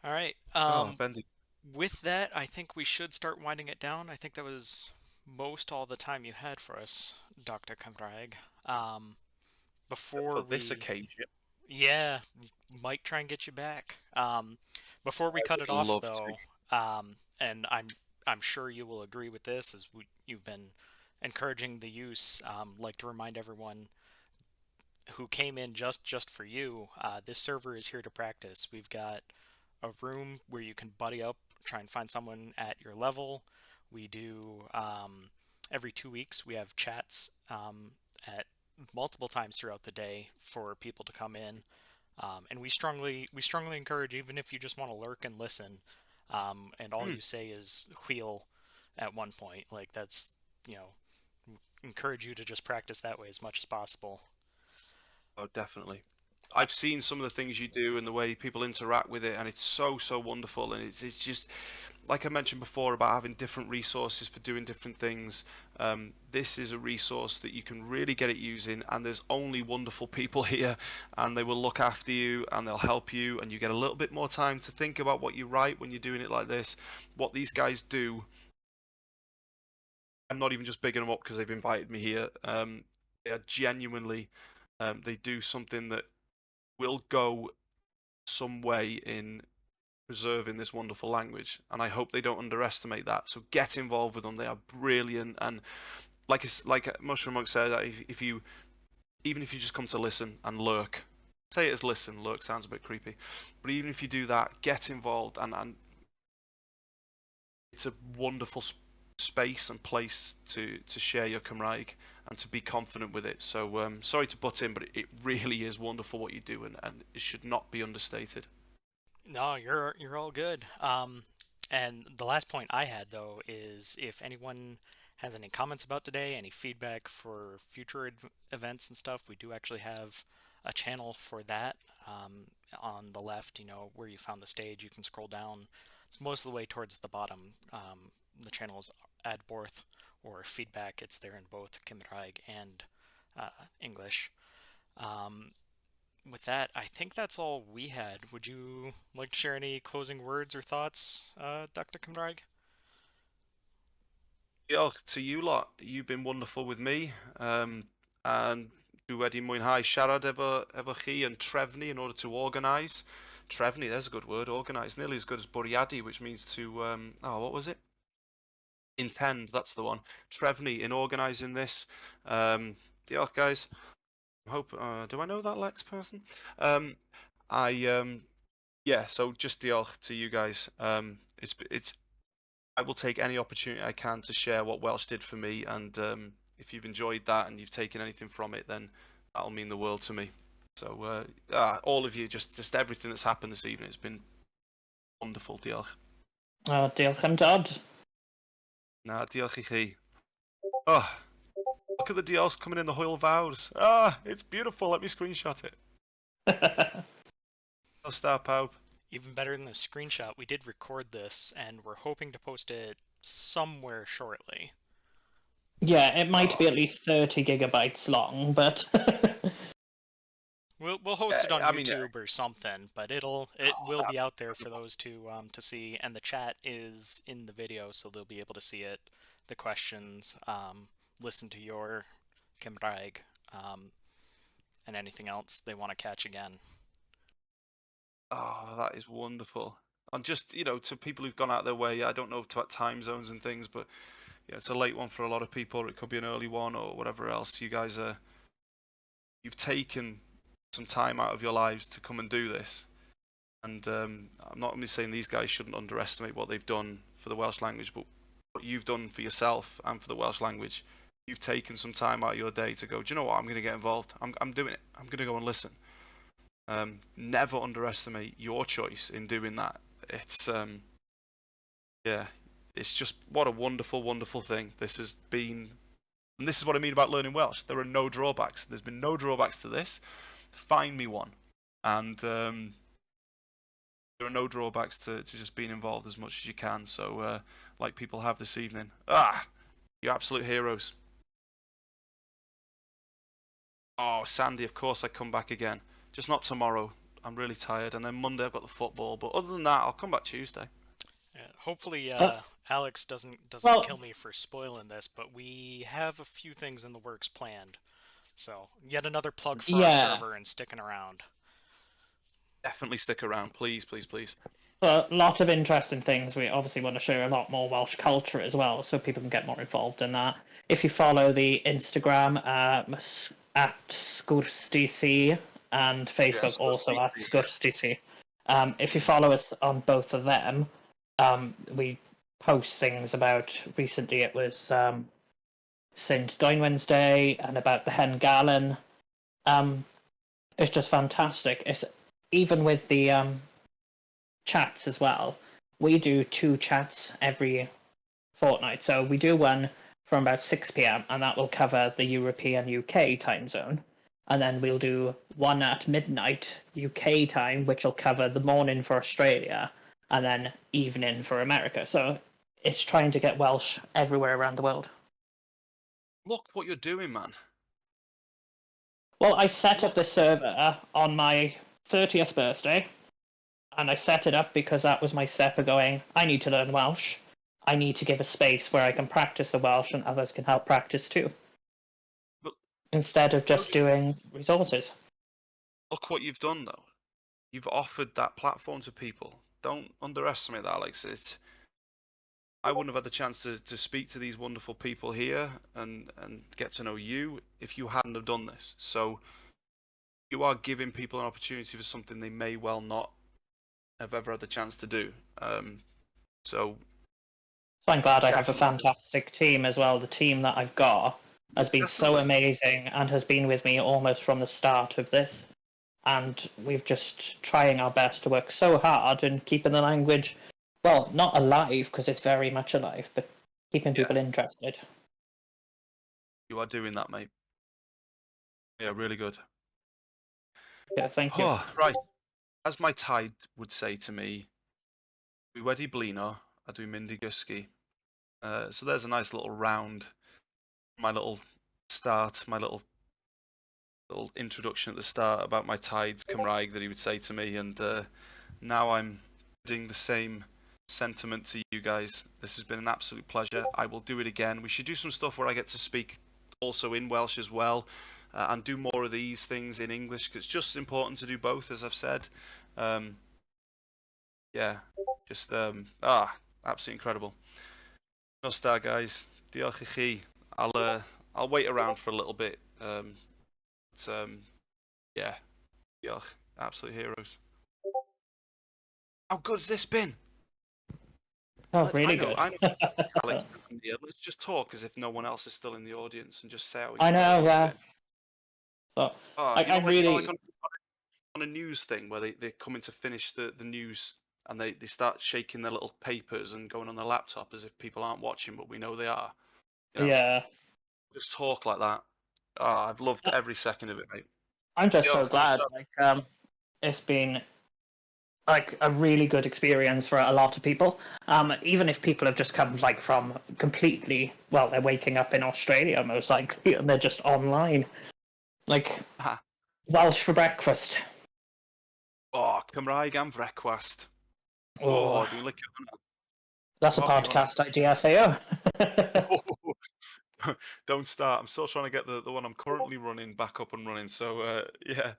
All right. Bendig. With that, I think we should start winding it down. I think that was most all the time you had for us, Dr. Cymraeg. Before For this we... occasion. Yeah, might try and get you back. Before we cut it would off, love though, and I'm sure you will agree with this, as you've been encouraging the use. Like to remind everyone who came in just for you, this server is here to practice. We've got a room where you can buddy up, try and find someone at your level. We do every 2 weeks we have chats at multiple times throughout the day for people to come in, and we strongly encourage, even if you just want to lurk and listen, and all you say is wheel at one point, like that's, encourage you to just practice that way as much as possible. Oh, definitely. I've seen some of the things you do and the way people interact with it, and it's so wonderful. And it's just like I mentioned before about having different resources for doing different things. This is a resource that you can really get it using, and there's only wonderful people here, and they will look after you and they'll help you, and you get a little bit more time to think about what you write when you're doing it like this. What these guys do, I'm not even just bigging them up because they've invited me here. They are genuinely, they do something that will go some way in preserving this wonderful language, and I hope they don't underestimate that. So get involved with them; they are brilliant. And like Mushroom Monk said, even if you just come to listen and lurk, say it as listen. Lurk sounds a bit creepy, but even if you do that, get involved, and it's a wonderful space and place to share your Cymraeg and to be confident with it. So sorry to butt in, but it really is wonderful what you do, and it should not be understated. No, you're all good. And the last point I had, though, is if anyone has any comments about today, any feedback for future events and stuff, we do actually have a channel for that. On the left, where you found the stage, you can scroll down. It's most of the way towards the bottom. The channel is Adborth or feedback. It's there in both Cymraeg and English. With that, I think that's all we had. Would you like to share any closing words or thoughts, Dr. Cymraeg? Yeah, to you lot, you've been wonderful with me, and dwi wedi mwynhau siarad efo chi yn trefnu in order to organise. Trefnu, there's a good word, organise, nearly as good as bwriadu, which means to, what was it? Intend, that's the one. Trefnu, in organising this. Diolch, guys. I hope, do I know that Lex person? Yeah, so just diolch to you guys. I will take any opportunity I can to share what Welsh did for me, and if you've enjoyed that and you've taken anything from it, then that'll mean the world to me. So all of you, just everything that's happened this evening, it's been wonderful. Diolch. Diolch am Dodd. Na, diolch I chi. Oh, look at the diolchs coming in the Hwyl Fawrs. It's beautiful. Let me screenshot it. Oh, star pawb. Even better than the screenshot, we did record this, and we're hoping to post it somewhere shortly. Yeah, it might be at least 30 gigabytes long, but We'll host it on I mean, YouTube or something, but it will be out there for those to see, and the chat is in the video, so they'll be able to see it, the questions, listen to your Cymraeg, and anything else they want to catch again. Oh, that is wonderful. And just, to people who've gone out their way, I don't know about time zones and things, but it's a late one for a lot of people, or it could be an early one, or whatever else. You guys you've taken some time out of your lives to come and do this. And I'm not only saying these guys shouldn't underestimate what they've done for the Welsh language, but what you've done for yourself and for the Welsh language. You've taken some time out of your day to go, do you know what, I'm going to get involved. I'm doing it. I'm going to go and listen. Never underestimate your choice in doing that. It's it's just what a wonderful, wonderful thing this has been. And this is what I mean about learning Welsh. There are no drawbacks. There's been no drawbacks to this. Find me one. And there are no drawbacks to just being involved as much as you can. So, like people have this evening. You're absolute heroes. Oh, Sandy, of course I come back again. Just not tomorrow. I'm really tired. And then Monday I've got the football. But other than that, I'll come back Tuesday. Yeah, hopefully, Alex doesn't Well- kill me for spoiling this, but we have a few things in the works planned. So, yet another plug for our server and sticking around. Definitely stick around, please, please, please. a lot of interesting things. We obviously want to share a lot more Welsh culture as well, so people can get more involved in that. If you follow the Instagram at ScwrsDC and Facebook Yes, also at ScwrsDC. ScwrsDC, if you follow us on both of them, we post things about. Recently, it was St. Doin Wednesday and about the Hen Gallon. It's just fantastic. It's even with the chats as well. We do 2 chats every fortnight. So we do one from about 6 p.m. and that will cover the European UK time zone. And then we'll do one at midnight UK time, which will cover the morning for Australia and then evening for America. So it's trying to get Welsh everywhere around the world. Look what you're doing, man. Well, I set up this server on my 30th birthday, and I set it up because that was my step of going, I need to learn Welsh. I need to give a space where I can practice the Welsh and others can help practice too. But instead of just doing resources. look what you've done, though. You've offered that platform to people. Don't underestimate that, Alex. I wouldn't have had the chance to speak to these wonderful people here and get to know you if you hadn't have done this. So you are giving people an opportunity for something they may well not have ever had the chance to do. So I'm glad I have a Definitely. fantastic team as well. The team that I've got has been so Definitely. amazing and has been with me almost from the start of this. And we've just trying our best to work so hard and keeping the language, well, not alive because it's very much alive, but keeping people interested. You are doing that, mate. Yeah, really good. Yeah, thank you. Oh, right. As my tide would say to me, dwi wedi blino a dwi'n mynd I gysgu. So there's a nice little round, my little start, my little introduction at the start about my tides Cymraeg that he would say to me, and now I'm doing the same sentiment to you guys. This has been an absolute pleasure. I will do it again. We should do some stuff where I get to speak also in Welsh as well. and do more of these things in English, because it's just as important to do both, as I've said. Yeah, just absolutely incredible. No star, guys. Diolch i chi. I'll wait around for a little bit. Yeah, diolch. Absolute heroes. How good's this been? Oh, really good. I know. Alex, let's just talk as if no one else is still in the audience and just say how I know, incredible it's been. so Oh, I you know, really, like on a news thing where they're coming to finish the news and they start shaking their little papers and going on their laptop as if people aren't watching, but we know they are. You know, yeah. just talk like that. Oh, I've loved every second of it, mate. I'm just so Diolch, no glad. star. Like, it's been like a really good experience for a lot of people. Even if people have just come like from completely, well, they're waking up in Australia most likely, and they're just online, like Ah. Welsh for breakfast. Oh, Cymraeg am frecwast. Oh, Oh, dwi'n licio hwnna. that's a Coffi hwnna. podcast idea for you. Don't start. I'm still trying to get the one I'm currently running back up and running. So yeah,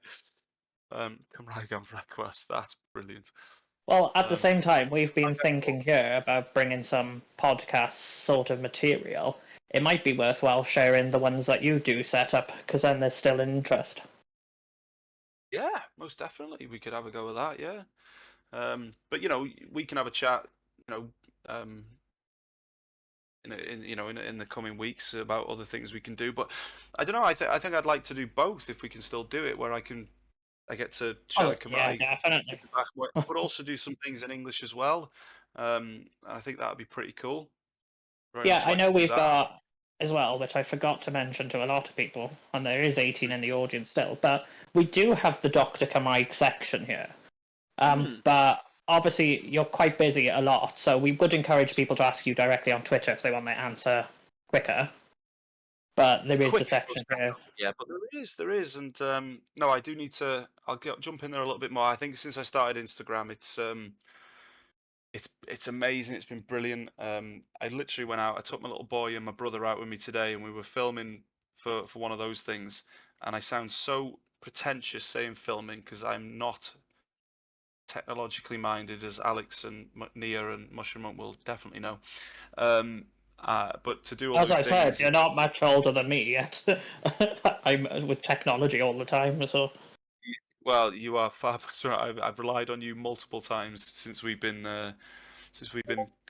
Cymraeg am frecwast. That's brilliant. Well, at the Um, same time, we've been okay, thinking here about bringing some podcast sort of material. It might be worthwhile sharing the ones that you do set up, because then there's still an interest. yeah, most definitely. We could have a go with that. Yeah. But you know, we can have a chat. You know, in the coming weeks about other things we can do. But I don't know. I think I'd like to do both if we can still do it, where I get to chat Oh, in yeah, Cymraeg, definitely. but also do some things in English as well. I think that would be pretty cool. Very Yeah, much I like know to do we've that. got as well, which I forgot to mention to a lot of people, and there is 18 in the audience still, but we do have the Dr. Cymraeg section here. Hmm. But obviously, you're quite busy a lot, so we would encourage people to ask you directly on Twitter if they want their answer quicker. But there is the Quick. section here. Yeah, but there is, and no, I do need to. Jump in there a little bit more. I think since I started Instagram, it's amazing. It's been brilliant. I literally went out. I took my little boy and my brother out with me today, and we were filming for one of those things. And I sound so pretentious saying filming because I'm not technologically minded, as Alex and Nia and Mushroom will definitely know. Um, but to do all As those I said, things, you're not much older than me yet. I'm with technology all the time, so. well, you are far better. I've relied on you multiple times since we've been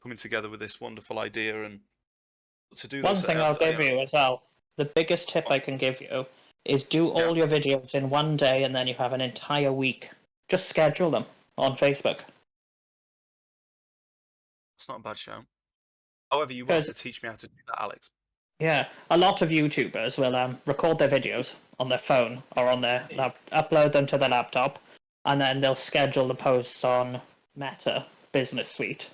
coming together with this wonderful idea, and to do One those. thing I'll give you as well, the biggest tip I can give you is do Yeah, all your videos in one day and then you have an entire week. Just schedule them on Facebook. it's not a bad show. However, you will have Because, to teach me how to do that, Alex. yeah, a lot of YouTubers will record their videos on their phone or on their upload them to their laptop, and then they'll schedule the posts on Meta Business Suite.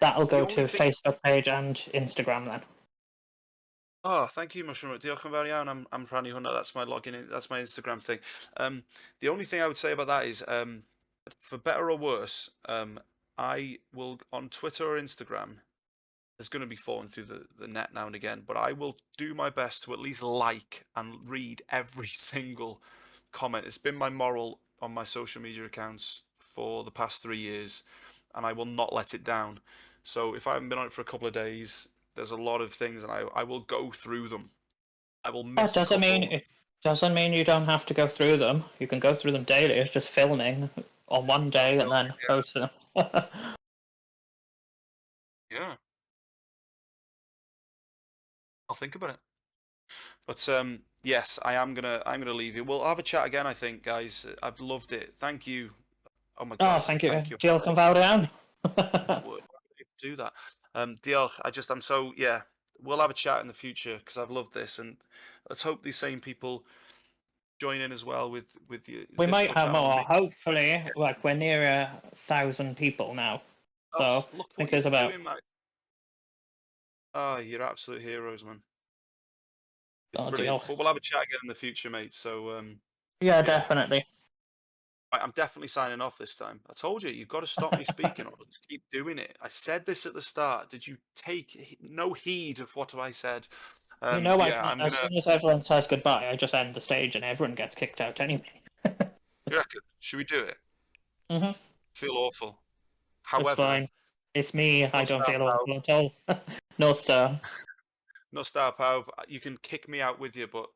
That'll The go to only thing. Facebook page and Instagram then. Oh, thank you, Mushroom. Diolch yn fawr iawn am rhannu hwnna. That's my login. That's my Instagram thing. The only thing I would say about that is, for better or worse, I will on Twitter or Instagram. There's going to be falling through the net now and again, but I will do my best to at least like and read every single comment. It's been my moral on my social media accounts for the past 3 years, and I will not let it down. So if I haven't been on it for a couple of days, there's a lot of things, and I will go through them. I will That miss a doesn't mean couple. it doesn't mean you don't have to go through them. You can go through them daily. It's just filming on one Oh, day and Phil, then posting them. yeah, I'll think about it. But yes, I'm gonna leave you. We'll have a chat again, I think, guys. I've loved it. Thank you. Oh my God, Oh, I said thank you. thank you. Diolch yn fawr iawn. My word, why would I do that? Diolch. I'm so, yeah. We'll have a chat in the future because I've loved this, and let's hope these same people join in as well with We this might little have channel. And more. make, Hopefully, like we're near 1,000 people now. So oh, I look think what you're there's about. doing, mate. Oh, you're absolute heroes, man. It's Oh, brilliant. diolch. But we'll have a chat again in the future, mate. So Yeah, yeah. definitely. Right, I'm definitely signing off this time. I told you, you've got to stop me speaking or I'll just keep doing it. I said this at the start. Did you take no heed of what I said? You know, Yeah, I'm as gonna. soon as everyone says goodbye, I just end the stage and everyone gets kicked out anyway. You reckon? Should we do it? hmm Feel awful. It's However, fine. It's me. no I don't star feel power. awful at all. No star. No star power. You can kick me out with you, but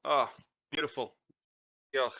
beautiful. Diolch.